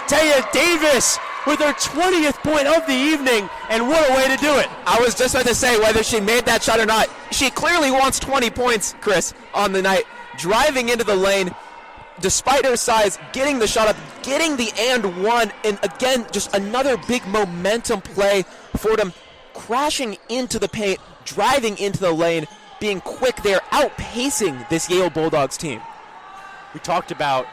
Taya Davis with her 20th point of the evening, and what a way to do it. I was just about to say whether she made that shot or not. She clearly wants 20 points, Chris, on the night. Driving into the lane, despite her size, getting the shot up, getting the and one, and again, just another big momentum play for them, crashing into the paint, driving into the lane, being quick there, outpacing this Yale Bulldogs team. We talked about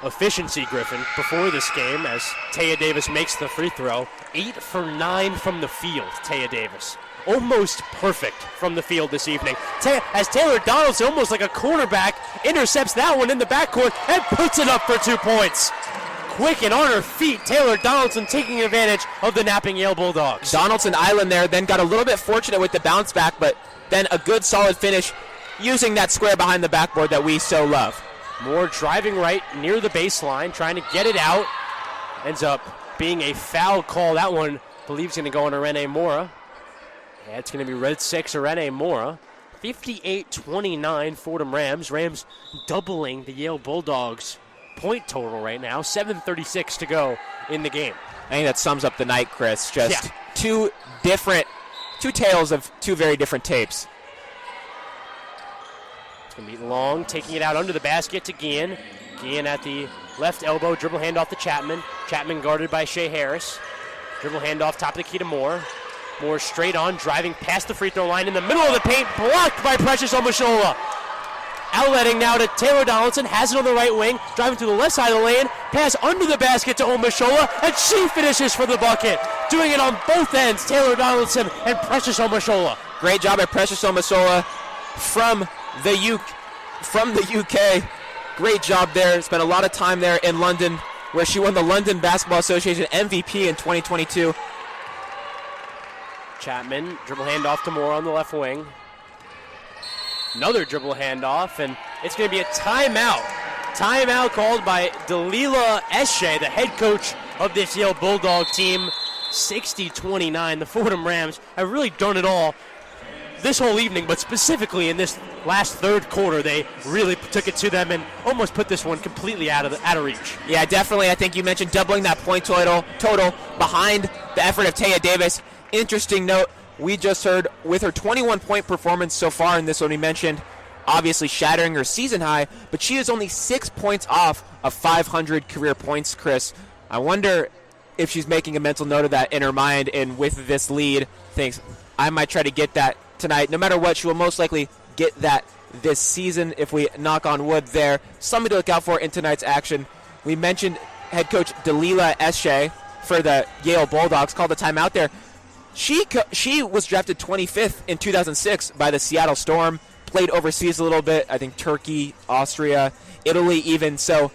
efficiency, Griffin, before this game as Taya Davis makes the free throw. 8 for 9 from the field, Taya Davis. Almost perfect from the field this evening. As Taylor Donaldson, almost like a cornerback, intercepts that one in the backcourt and puts it up for 2 points. Quick and on her feet, Taylor Donaldson taking advantage of the napping Yale Bulldogs. Donaldson Island there, then got a little bit fortunate with the bounce back, but then a good solid finish using that square behind the backboard that we so love. Moore driving right near the baseline, trying to get it out. Ends up being a foul call. That one, I believe, is going to go on Renee Mora. Yeah, it's going to be red 6 or Renee Mora. 58-29 Fordham Rams. Rams doubling the Yale Bulldogs point total right now. 7:36 to go in the game. I think that sums up the night, Chris. Just two tales of two very different tapes. It's going to be Long, taking it out under the basket to Guillen. Guillen at the left elbow, dribble handoff to Chapman. Chapman guarded by Shea Harris. Dribble handoff, top of the key to Moore. Moore straight on, driving past the free throw line in the middle of the paint, blocked by Precious Omashola. Outletting now to Taylor Donaldson, has it on the right wing, driving to the left side of the lane, pass under the basket to Omashola, and she finishes for the bucket. Doing it on both ends, Taylor Donaldson and Precious Omashola. Great job by Precious Omashola from the UK. Great job there. Spent a lot of time there in London, where she won the London Basketball Association MVP in 2022. Chapman, dribble handoff to Moore on the left wing. Another dribble handoff, and it's going to be a timeout. Timeout called by Delilah Eshe, the head coach of this Yale Bulldog team. 60-29. The Fordham Rams have really done it all this whole evening, but specifically in this last third quarter, they really took it to them and almost put this one completely out of reach. Yeah, definitely. I think you mentioned doubling that point total behind the effort of Taya Davis. Interesting note, we just heard with her 21-point performance so far in this one, we mentioned obviously shattering her season high, but she is only 6 points off of 500 career points, Chris. I wonder if she's making a mental note of that in her mind, and with this lead, thinks, I might try to get that tonight. No matter what, she will most likely get that this season if we knock on wood there. Something to look out for in tonight's action. We mentioned head coach Delilah Eshe for the Yale Bulldogs called a timeout there. She was drafted 25th in 2006 by the Seattle Storm, played overseas a little bit, I think Turkey, Austria, Italy even, so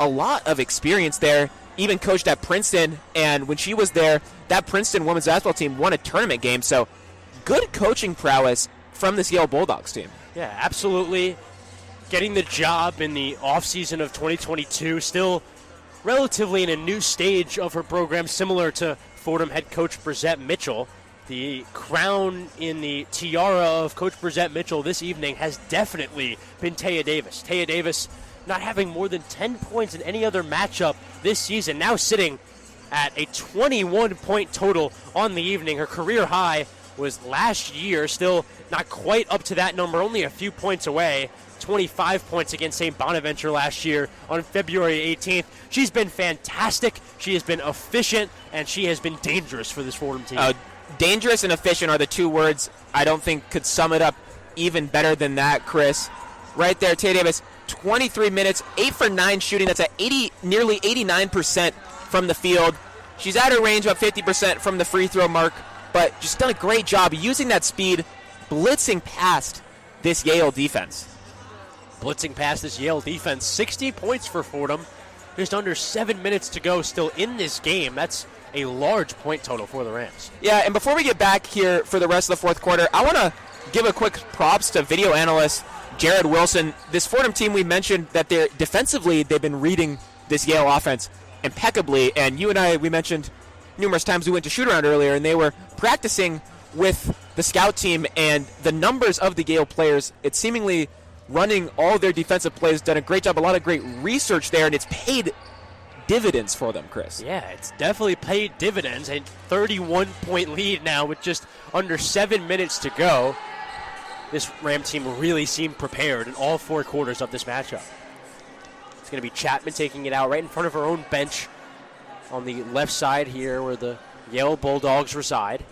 a lot of experience there. Even coached at Princeton, and when she was there, that Princeton women's basketball team won a tournament game, so good coaching prowess from this Yale Bulldogs team. Yeah, absolutely. Getting the job in the offseason of 2022, still relatively in a new stage of her program, similar to Fordham head coach Bridgette Mitchell. The crown in the tiara of Coach Bridgette Mitchell this evening has definitely been Taya Davis. Taya Davis not having more than 10 points in any other matchup this season, now sitting at a 21-point total on the evening. Her career high was last year, still not quite up to that number, only a few points away. 25 points against St. Bonaventure last year on February 18th. She's been fantastic, she has been efficient, and she has been dangerous for this Fordham team. Dangerous and efficient are the two words I don't think could sum it up even better than that, Chris. Right there, Taya Davis, 23 minutes, 8 for 9 shooting. That's at nearly 89% from the field. She's at her range, about 50% from the free throw mark, but just done a great job using that speed, blitzing past this Yale defense. blitzing past this Yale defense. 60 points for Fordham. Just under 7 minutes to go still in this game. That's a large point total for the Rams. Yeah, and before we get back here for the rest of the fourth quarter, I want to give a quick props to video analyst Jared Wilson. This Fordham team, we mentioned that they're defensively, they've been reading this Yale offense impeccably. And you and I, we mentioned numerous times we went to shoot around earlier, and they were practicing with the scout team, and the numbers of the Yale players, it's seemingly running all their defensive plays, done a great job, a lot of great research there, and it's paid dividends for them, Chris. Yeah, it's definitely paid dividends. A 31-point lead now with just under 7 minutes to go. This Ram team really seemed prepared in all 4 quarters of this matchup. It's going to be Chapman taking it out right in front of her own bench on the left side here where the Yale Bulldogs reside.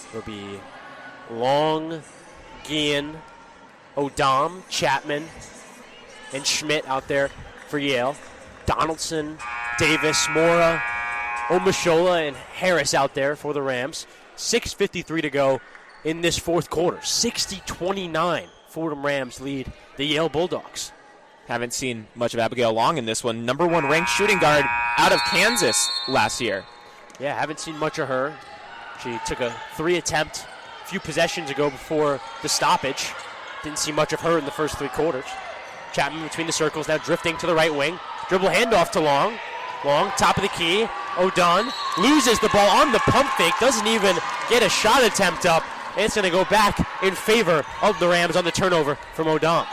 It'll be Long, Guillen, Odom, Chapman, and Schmidt out there for Yale. Donaldson, Davis, Mora, Omashola, and Harris out there for the Rams. 6:53 to go in this fourth quarter. 60-29, Fordham Rams lead the Yale Bulldogs. Haven't seen much of Abigail Long in this one. Number 1 ranked shooting guard out of Kansas last year. Yeah, haven't seen much of her. She took a 3 attempt a few possessions ago before the stoppage. Didn't see much of her in the first 3 quarters. Chapman between the circles, now drifting to the right wing. Dribble handoff to Long. Long, top of the key. O'Dunn loses the ball on the pump fake. Doesn't even get a shot attempt up. And it's going to go back in favor of the Rams on the turnover from O'Dunn.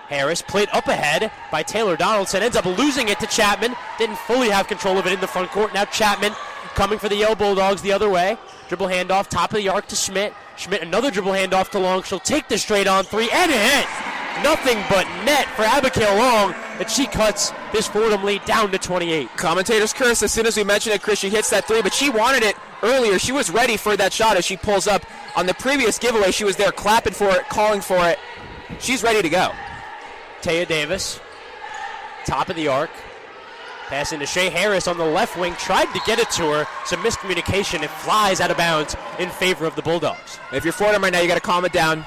Harris played up ahead by Taylor Donaldson. Ends up losing it to Chapman. Didn't fully have control of it in the front court. Now Chapman coming for the Yale Bulldogs the other way. Dribble handoff, top of the arc to Schmidt. Schmidt, another dribble handoff to Long. She'll take the straight on 3 and a hit. Nothing but net for Abigail Long, and she cuts this Fordham lead down to 28. Commentators curse as soon as we mention it, Chris. She hits that 3, but she wanted it earlier. She was ready for that shot as she pulls up. On the previous giveaway, she was there clapping for it, calling for it. She's ready to go. Taya Davis, top of the arc. Pass into Shea Harris on the left wing. Tried to get it to her. Some miscommunication. It flies out of bounds in favor of the Bulldogs. If you're Fordham right now, you got to calm it down.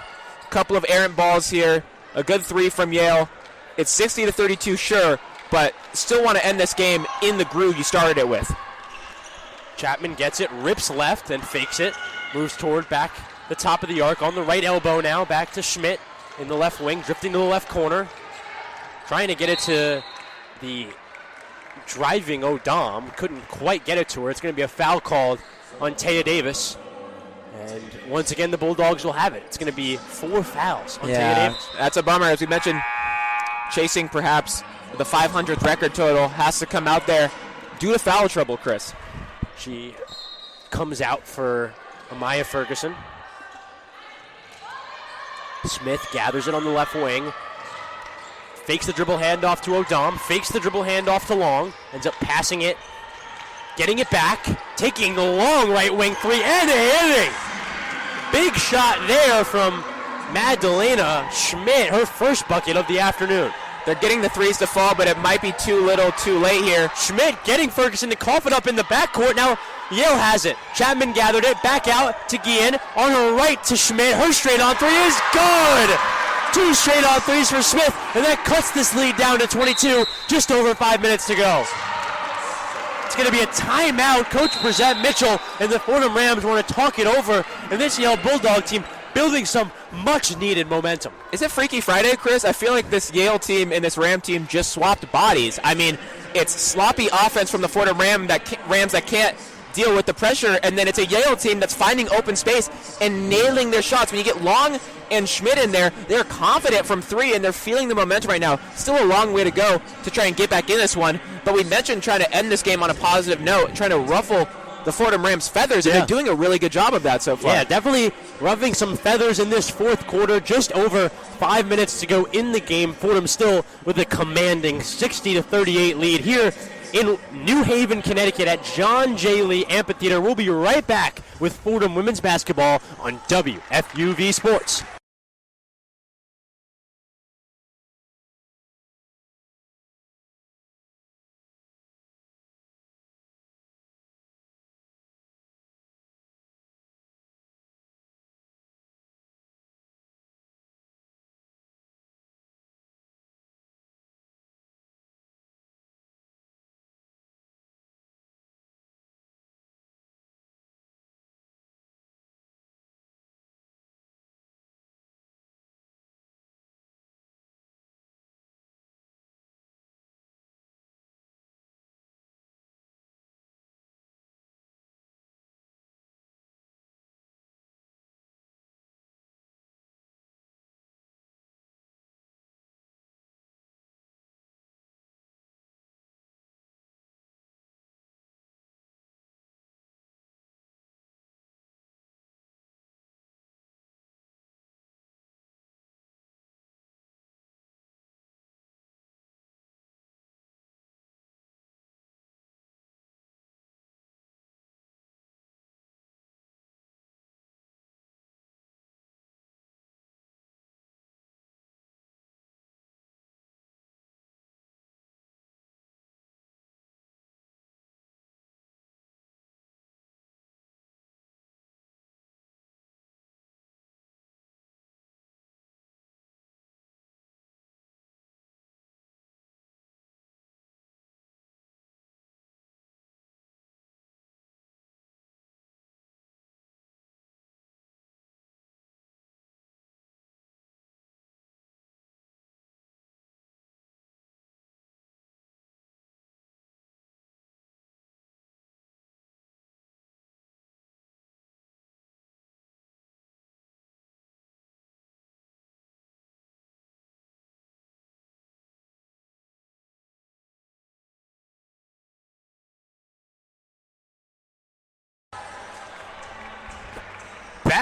A couple of errant balls here. A good 3 from Yale. It's 60-32, sure, but still want to end this game in the groove you started it with. Chapman gets it, rips left and fakes it. Moves toward back the top of the arc on the right elbow now. Back to Schmidt in the left wing, drifting to the left corner. Trying to get it to the driving Odom. Couldn't quite get it to her. It's going to be a foul called on Taya Davis. And once again, the Bulldogs will have it. It's going to be 4 fouls on Taya Davis. That's a bummer. As we mentioned, chasing perhaps the 500th record total, has to come out there due to foul trouble, Chris. She comes out for Amaya Ferguson. Smith gathers it on the left wing. Fakes the dribble handoff to Odom. Fakes the dribble handoff to Long. Ends up passing it. Getting it back. Taking the long right wing 3 and hitting. Big shot there from Magdalena Schmidt. Her first bucket of the afternoon. They're getting the 3s to fall, but it might be too little too late here. Schmidt getting Ferguson to cough it up in the backcourt. Now Yale has it. Chapman gathered it. Back out to Guillen. On her right to Schmidt. Her straight on 3 is good. 2 straight on 3s for Smith. And that cuts this lead down to 22. Just over 5 minutes to go. It's going to be a timeout. Coach Brissette Mitchell and the Fordham Rams want to talk it over. And this Yale Bulldog team building some much-needed momentum. Is it Freaky Friday, Chris? I feel like this Yale team and this Ram team just swapped bodies. I mean, it's sloppy offense from the Fordham Rams that can't deal with the pressure, and then it's a Yale team that's finding open space and nailing their shots. When you get Long and Schmidt in there, they're confident from 3, and they're feeling the momentum right now. Still a long way to go to try and get back in this one, but we mentioned trying to end this game on a positive note, trying to ruffle the Fordham Rams' feathers, and they're doing a really good job of that so far. Yeah, definitely ruffling some feathers in this fourth quarter. Just over 5 minutes to go in the game. Fordham still with a commanding 60-38 lead here in New Haven, Connecticut at John J. Lee Amphitheater. We'll be right back with Fordham women's basketball on WFUV Sports.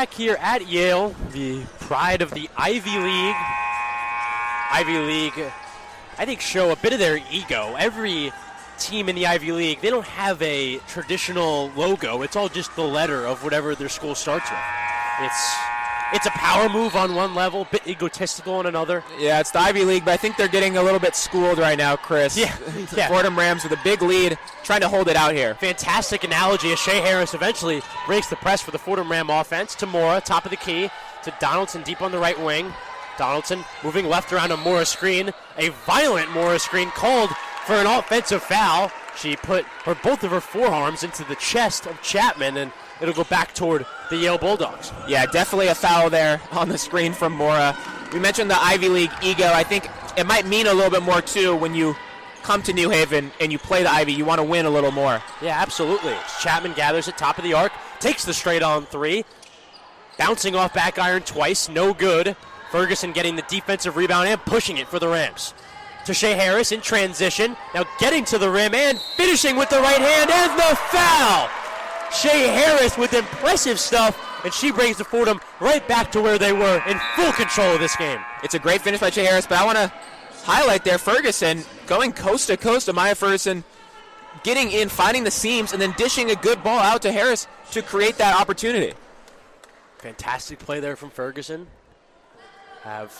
back here at Yale, the pride of the Ivy League. Ivy League, I think, show a bit of their ego. Every team in the Ivy League, they don't have a traditional logo. It's all just the letter of whatever their school starts with. It's a power move on one level, a bit egotistical on another. Yeah, it's the Ivy League, but I think they're getting a little bit schooled right now, Chris. Yeah. Fordham Rams with a big lead, trying to hold it out here. Fantastic analogy as Shea Harris eventually breaks the press for the Fordham Ram offense. To Mora, top of the key, to Donaldson deep on the right wing. Donaldson moving left around a Mora screen. A violent Mora screen called for an offensive foul. She put both of her forearms into the chest of Chapman, and it'll go back toward the Yale Bulldogs. Yeah, definitely a foul there on the screen from Mora. We mentioned the Ivy League ego. I think it might mean a little bit more, too, when you come to New Haven and you play the Ivy. You want to win a little more. Yeah, absolutely. Chapman gathers at top of the arc, takes the straight-on three, bouncing off back iron twice, no good. Ferguson getting the defensive rebound and pushing it for the Rams. To Shea Harris in transition, now getting to the rim and finishing with the right hand, and the foul! Shea Harris with impressive stuff, and she brings the Fordham right back to where they were in full control of this game. It's a great finish by Shea Harris, but I want to highlight there Ferguson going coast to coast. Amaya Ferguson getting in, finding the seams, and then dishing a good ball out to Harris to create that opportunity. Fantastic play there from Ferguson. Have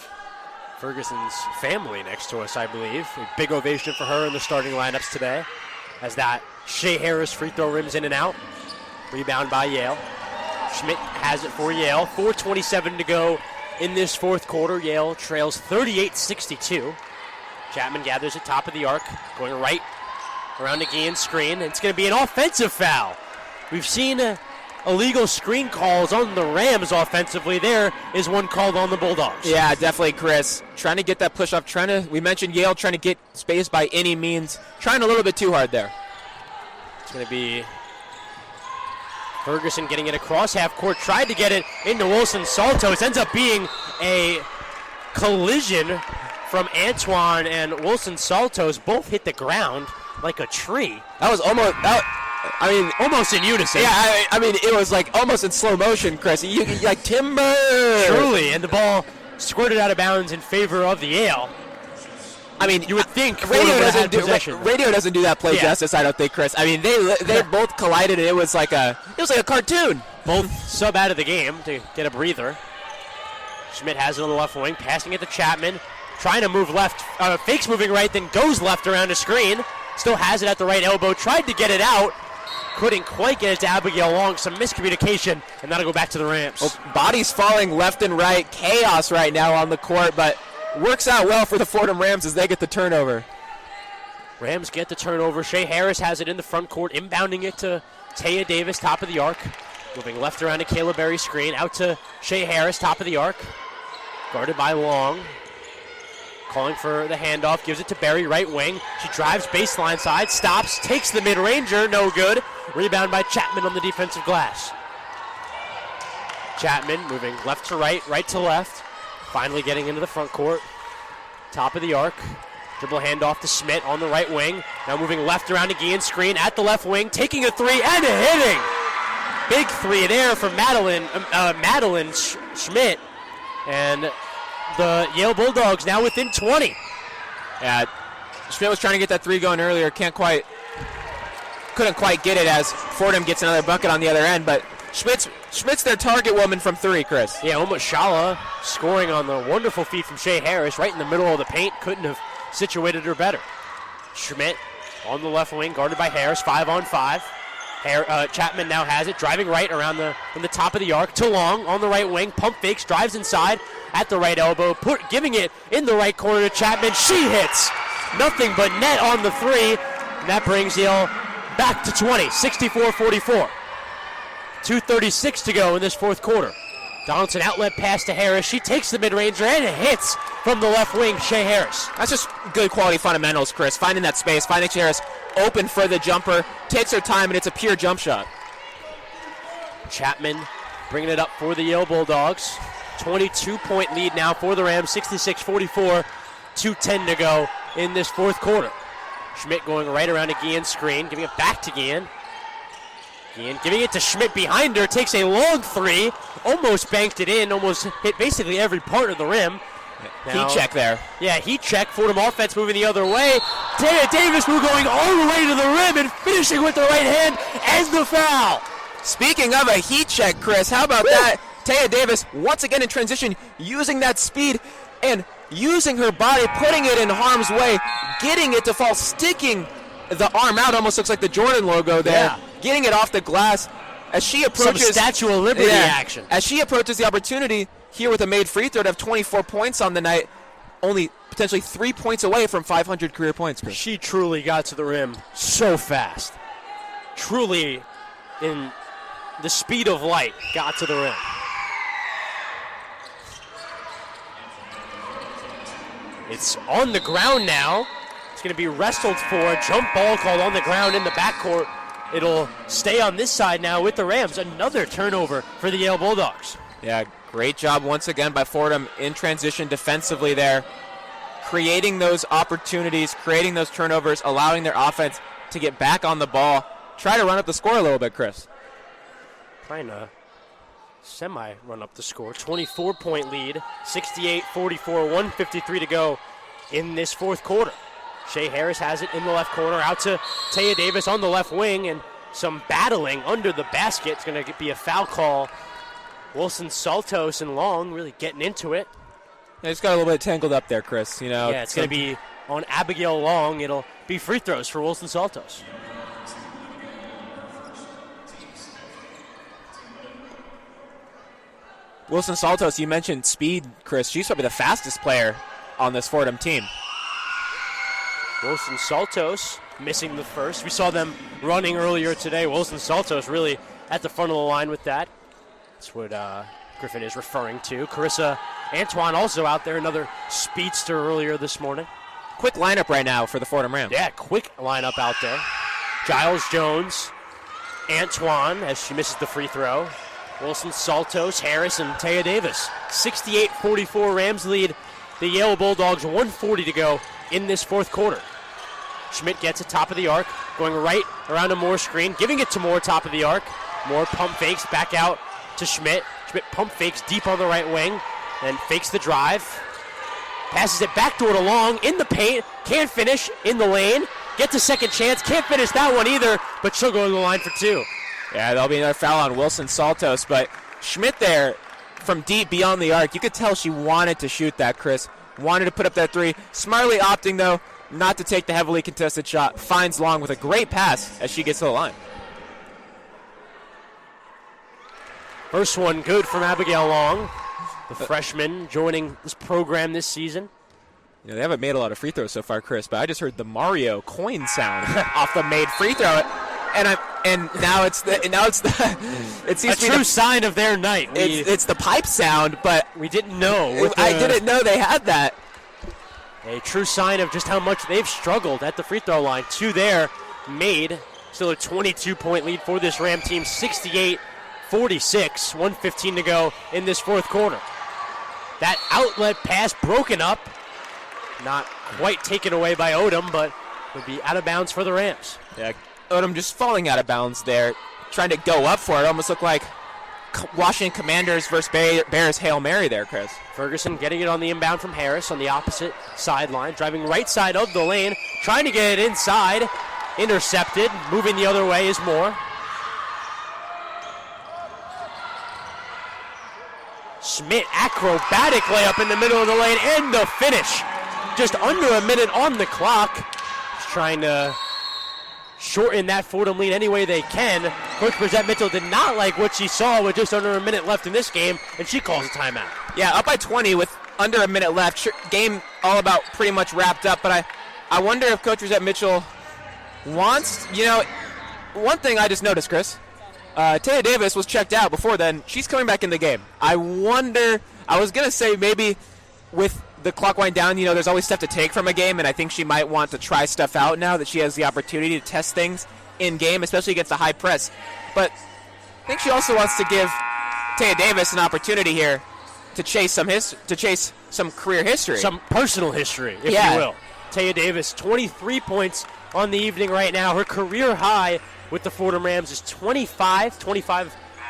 Ferguson's family next to us, I believe. A big ovation for her in the starting lineups today, as that Shea Harris free throw rims in and out. Rebound by Yale. Schmidt has it for Yale. 4:27 to go in this fourth quarter. Yale trails 38-62. Chapman gathers at top of the arc, going right around the Guillen screen. It's going to be an offensive foul. We've seen illegal screen calls on the Rams offensively. There is one called on the Bulldogs. Yeah, definitely, Chris. Trying to get that push off. We mentioned Yale trying to get space by any means. Trying a little bit too hard there. It's going to be Ferguson getting it across half court. Tried to get it into Wilson Saltos. Ends up being a collision from Antoine and Wilson Saltos. Both hit the ground like a tree. That was almost... almost in unison. Yeah, I mean, it was like almost in slow motion, Chris. You like timber. Truly, and the ball squirted out of bounds in favor of the Yale. I mean, you would think radio doesn't do that play justice. I don't think, Chris. I mean, they both collided, and it was like a cartoon. Both sub out of the game to get a breather. Schmidt has it on the left wing, passing it to Chapman, trying to move left, fakes moving right, then goes left around the screen. Still has it at the right elbow. Tried to get it out. Couldn't quite get it to Abigail Long. Some miscommunication, and that'll go back to the Rams. Well, bodies falling left and right. Chaos right now on the court, but works out well for the Fordham Rams as they get the turnover. Rams get the turnover. Shea Harris has it in the front court, inbounding it to Taya Davis, top of the arc. Moving left around to Kayla Berry screen. Out to Shea Harris, top of the arc. Guarded by Long. Calling for the handoff, gives it to Berry, right wing. She drives baseline side, stops, takes the mid-ranger, no good. Rebound by Chapman on the defensive glass. Chapman moving left to right, right to left. Finally getting into the front court. Top of the arc. Dribble handoff to Schmidt on the right wing. Now moving left around to Guillen screen at the left wing, taking a three and hitting. Big three there from Madeline Schmidt. And the Yale Bulldogs now within 20. Yeah, Schmidt was trying to get that three going earlier. Couldn't quite get it as Fordham gets another bucket on the other end. But Schmidt's their target woman from three, Chris. Yeah, Omashala scoring on the wonderful feed from Shea Harris right in the middle of the paint. Couldn't have situated her better. Schmidt on the left wing, guarded by Harris, 5-on-5. Chapman now has it, driving right around from the top of the arc to Long on the right wing. Pump fakes, drives inside at the right elbow, giving it in the right corner to Chapman. She hits. Nothing but net on the three. And that brings Yale back to 20, 64-44. 2:36 to go in this fourth quarter. Donaldson outlet pass to Harris. She takes the mid-ranger and hits from the left wing, Shea Harris. That's just good quality fundamentals, Chris. Finding that space, finding Shea Harris open for the jumper, takes her time, and it's a pure jump shot. Chapman bringing it up for the Yale Bulldogs. 22-point lead now for the Rams, 66-44, 2:10 to go in this fourth quarter. Schmidt going right around to Guillen's screen, giving it back to Guillen. Gian giving it to Schmidt behind her, takes a long three, almost banked it in, almost hit basically every part of the rim. Heat check there. Yeah, heat check. Fordham offense moving the other way. Taya Davis going all the way to the rim and finishing with the right hand and the foul. Speaking of a heat check, Chris, how about that? Taya Davis once again in transition, using that speed and using her body, putting it in harm's way, getting it to fall, sticking the arm out. Almost looks like the Jordan logo there. Yeah. Getting it off the glass as she approaches. Some Statue of Liberty action. As she approaches the opportunity here with a made free throw to have 24 points on the night, only potentially 3 points away from 500 career points, Chris. She truly got to the rim so fast. Truly, in the speed of light, got to the rim. It's on the ground now. It's going to be wrestled for. A jump ball called on the ground in the backcourt. It'll stay on this side now with the Rams. Another turnover for the Yale Bulldogs. Yeah, great job once again by Fordham in transition defensively there. Creating those opportunities, creating those turnovers, allowing their offense to get back on the ball. Try to run up the score a little bit, Chris. Trying to semi-run up the score. 24-point lead, 68-44, 1:53 to go in this fourth quarter. Shea Harris has it in the left corner, out to Taya Davis on the left wing, and some battling under the basket. It's going to be a foul call. Wilson Saltos and Long really getting into it. They just got a little bit tangled up there, Chris. Yeah, it's going to be on Abigail Long. It'll be free throws for Wilson Saltos. Wilson Saltos, you mentioned speed, Chris. She's probably the fastest player on this Fordham team. Wilson Saltos missing the first. We saw them running earlier today. Wilson Saltos really at the front of the line with that. That's what Griffin is referring to. Carissa Antoine also out there, another speedster earlier this morning. Quick lineup right now for the Fordham Rams. Yeah, quick lineup out there. Giles Jones, Antoine as she misses the free throw. Wilson Saltos, Harris, and Taya Davis. 68-44 Rams lead the Yale Bulldogs. 1:40 to go in this fourth quarter. Schmidt gets it top of the arc, going right around a Moore screen, giving it to Moore top of the arc. Moore pump fakes back out to Schmidt. Schmidt pump fakes deep on the right wing, then fakes the drive. Passes it backdoor to Long in the paint, can't finish in the lane. Gets a second chance, can't finish that one either, but she'll go to the line for two. Yeah, there'll be another foul on Wilson Saltos, but Schmidt there from deep beyond the arc. You could tell she wanted to shoot that, Chris. Wanted to put up that three. Smartly opting, though, not to take the heavily contested shot. Finds Long with a great pass as she gets to the line. First one good from Abigail Long, the freshman joining this program this season. You know, they haven't made a lot of free throws so far, Chris, but I just heard the Mario coin sound off the made free throw. And now it's the it seems a true sign of their night. It's the pipe sound, but we didn't know. I didn't know they had that. A true sign of just how much they've struggled at the free throw line. Two there, made. Still a 22-point lead for this Ram team. 68-46, 1:15 to go in this fourth quarter. That outlet pass broken up. Not quite taken away by Odom, but would be out of bounds for the Rams. Yeah, Odom just falling out of bounds there, trying to go up for it. Almost looked like Washington Commanders versus Bears Hail Mary there, Chris. Ferguson getting it on the inbound from Harris on the opposite sideline, driving right side of the lane, trying to get it inside, intercepted, moving the other way is Moore. Schmidt, acrobatic layup in the middle of the lane, and the finish. Just under a minute on the clock. Just trying to shorten that Fordham lead any way they can. Coach Brissette Mitchell did not like what she saw with just under a minute left in this game, and she calls a timeout. Yeah, up by 20 with under a minute left. Game all about pretty much wrapped up, but I wonder if Coach Brissette Mitchell wants, one thing I just noticed, Chris, Taya Davis was checked out before then. She's coming back in the game. I wonder, I was going to say maybe with the clock wind down, there's always stuff to take from a game, and I think she might want to try stuff out now that she has the opportunity to test things in game, especially against the high press. But I think she also wants to give Taya Davis an opportunity here to chase some career history. Some personal history, if you will. Taya Davis, 23 points on the evening right now. Her career high with the Fordham Rams is 25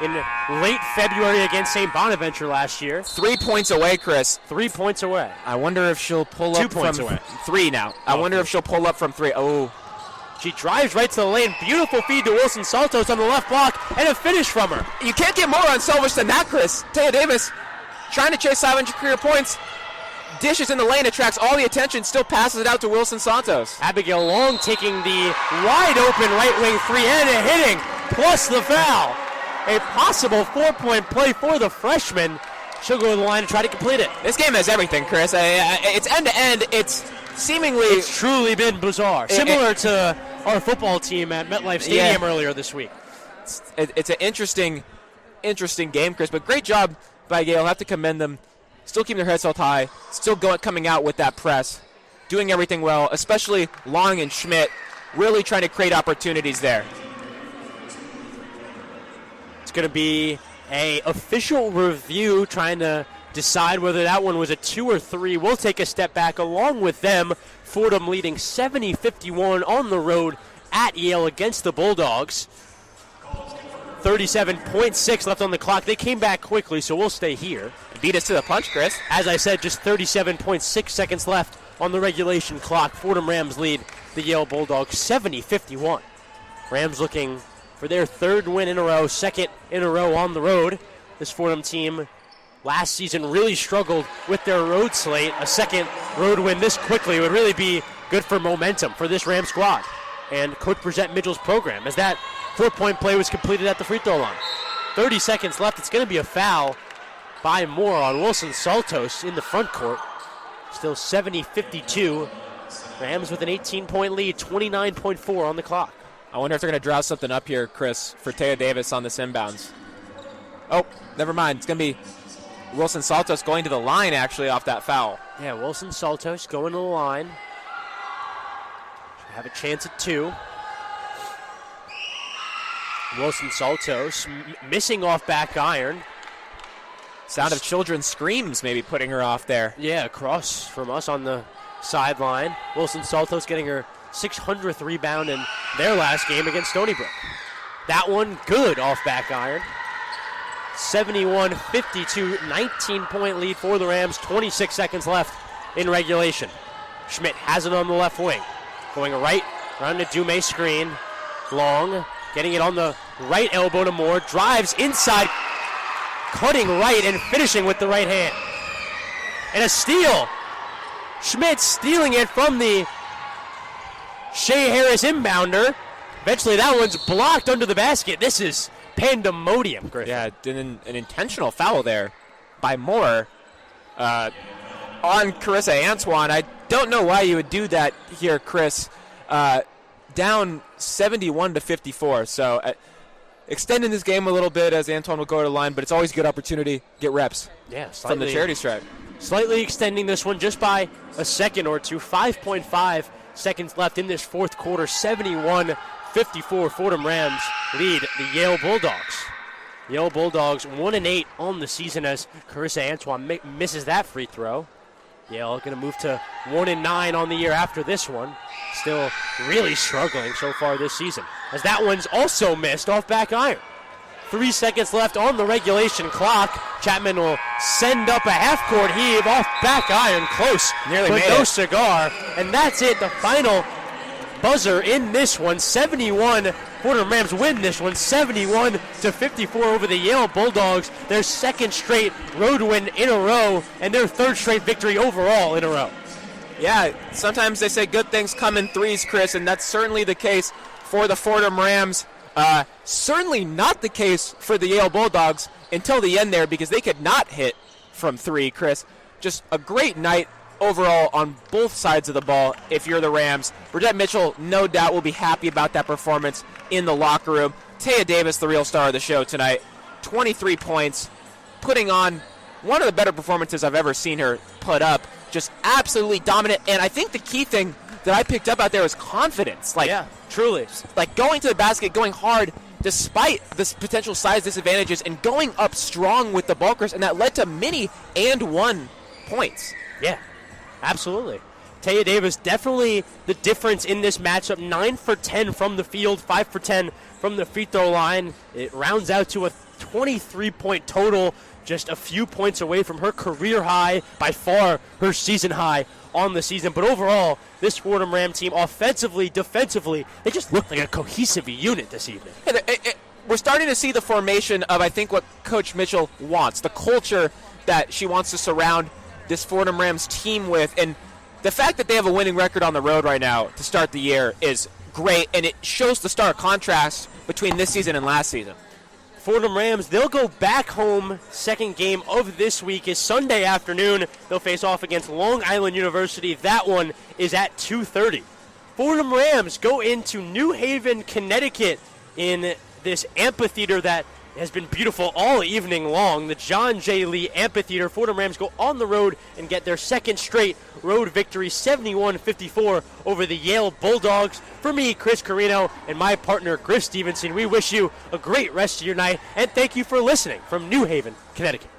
in late February against St. Bonaventure last year. 3 points away, Chris. 3 points away. I wonder if she'll pull 2 up points from away. 3 now. I wonder if she'll pull up from 3. Oh. She drives right to the lane. Beautiful feed to Wilson Saltos on the left block, and a finish from her. You can't get more unselfish than that, Chris. Taya Davis trying to chase 500 career points. Dishes in the lane, attracts all the attention, still passes it out to Wilson Santos. Abigail Long taking the wide open right wing 3 and a hitting, plus the foul. A possible 4-point play for the freshman. She'll go to the line and try to complete it. This game has everything, Chris. It's end to end. It's seemingly. It's truly been bizarre. Similar to our football team at MetLife Stadium earlier this week. It's an interesting game, Chris, but great job by Yale. I'll have to commend them. Still keeping their heads held high, still coming out with that press, doing everything well, especially Long and Schmidt, really trying to create opportunities there. It's going to be a official review trying to decide whether that one was a 2 or 3. We'll take a step back along with them. Fordham leading 70-51 on the road at Yale against the Bulldogs. 37.6 left on the clock. They came back quickly, so we'll stay here. Beat us to the punch, Chris. As I said, just 37.6 seconds left on the regulation clock. Fordham Rams lead the Yale Bulldogs 70-51. Rams looking for their 3rd win in a row, 2nd in a row on the road. This Fordham team last season really struggled with their road slate. A 2nd road win this quickly would really be good for momentum for this Ram squad and Coach Brissette Mitchell's program, as that 4-point play was completed at the free throw line. 30 seconds left. It's going to be a foul by Moore on Wilson Saltos in the front court. Still 70-52. Rams with an 18-point lead, 29.4 on the clock. I wonder if they're going to draw something up here, Chris, for Taya Davis on this inbounds. Oh, never mind. It's going to be Wilson Saltos going to the line, actually, off that foul. Yeah, Wilson Saltos going to the line. Should have a chance at 2. Wilson Saltos missing off back iron. Sound of children's screams maybe putting her off there. Yeah, across from us on the sideline. Wilson Saltos getting her 600th rebound in their last game against Stony Brook. That one good off back iron. 71-52, 19-point lead for the Rams. 26 seconds left in regulation. Schmidt has it on the left wing. Going right around the Dume screen. Long getting it on the right elbow to Moore. Drives inside, cutting right and finishing with the right hand. And a steal. Schmidt stealing it from the Shea Harris inbounder. Eventually that one's blocked under the basket. This is pandemonium, Griffin. Yeah, an intentional foul there by Moore on Carissa Antoine. I don't know why you would do that here, Chris. Down 71-54. So extending this game a little bit as Antoine will go to the line, but it's always a good opportunity to get reps from the charity stripe. Slightly extending this one just by a second or two. 5.5 seconds left in this fourth quarter. 71-54. Fordham Rams lead the Yale Bulldogs. Yale Bulldogs 1-8 on the season as Carissa Antoine misses that free throw. Yale going to move to 1-9 on the year after this one. Still really struggling so far this season, as that one's also missed off back iron. 3 seconds left on the regulation clock. Chapman will send up a half-court heave off back iron. Close, nearly but made no it. cigar. And that's it, the final buzzer in this one. 71, Fordham Rams win this one, 71-54 over the Yale Bulldogs. Their 2nd straight road win in a row, and their 3rd straight victory overall in a row. Yeah, sometimes they say good things come in threes, Chris, and that's certainly the case for the Fordham Rams. Certainly not the case for the Yale Bulldogs until the end there, because they could not hit from 3, Chris. Just a great night overall on both sides of the ball if you're the Rams. Brissette Mitchell, no doubt, will be happy about that performance in the locker room. Taya Davis, the real star of the show tonight. 23 points, putting on one of the better performances I've ever seen her put up. Just absolutely dominant. And I think the key thing that I picked up out there was confidence. Yeah, truly. Like going to the basket, going hard, despite the potential size disadvantages, and going up strong with the ball, Chris, and that led to many and 1 points. Yeah, absolutely. Taya Davis definitely the difference in this matchup. 9 for 10 from the field, 5 for 10 from the free throw line. It rounds out to a 23-point total, just a few points away from her career high, by far her season high on the season. But overall, this Fordham Ram team, offensively, defensively, they just look like a cohesive unit this evening. We're starting to see the formation of, I think, what Coach Mitchell wants, the culture that she wants to surround this Fordham Rams team with. And the fact that they have a winning record on the road right now to start the year is great, and it shows the stark contrast between this season and last season. Fordham Rams, they'll go back home. Second game of this week is Sunday afternoon. They'll face off against Long Island University. That one is at 2:30. Fordham Rams go into New Haven, Connecticut, in this amphitheater that has been beautiful all evening long, the John J. Lee Amphitheater. Fordham Rams go on the road and get their second straight road victory, 71-54 over the Yale Bulldogs. For me, Chris Carrino, and my partner, Griff Stevenson, we wish you a great rest of your night, and thank you for listening from New Haven, Connecticut.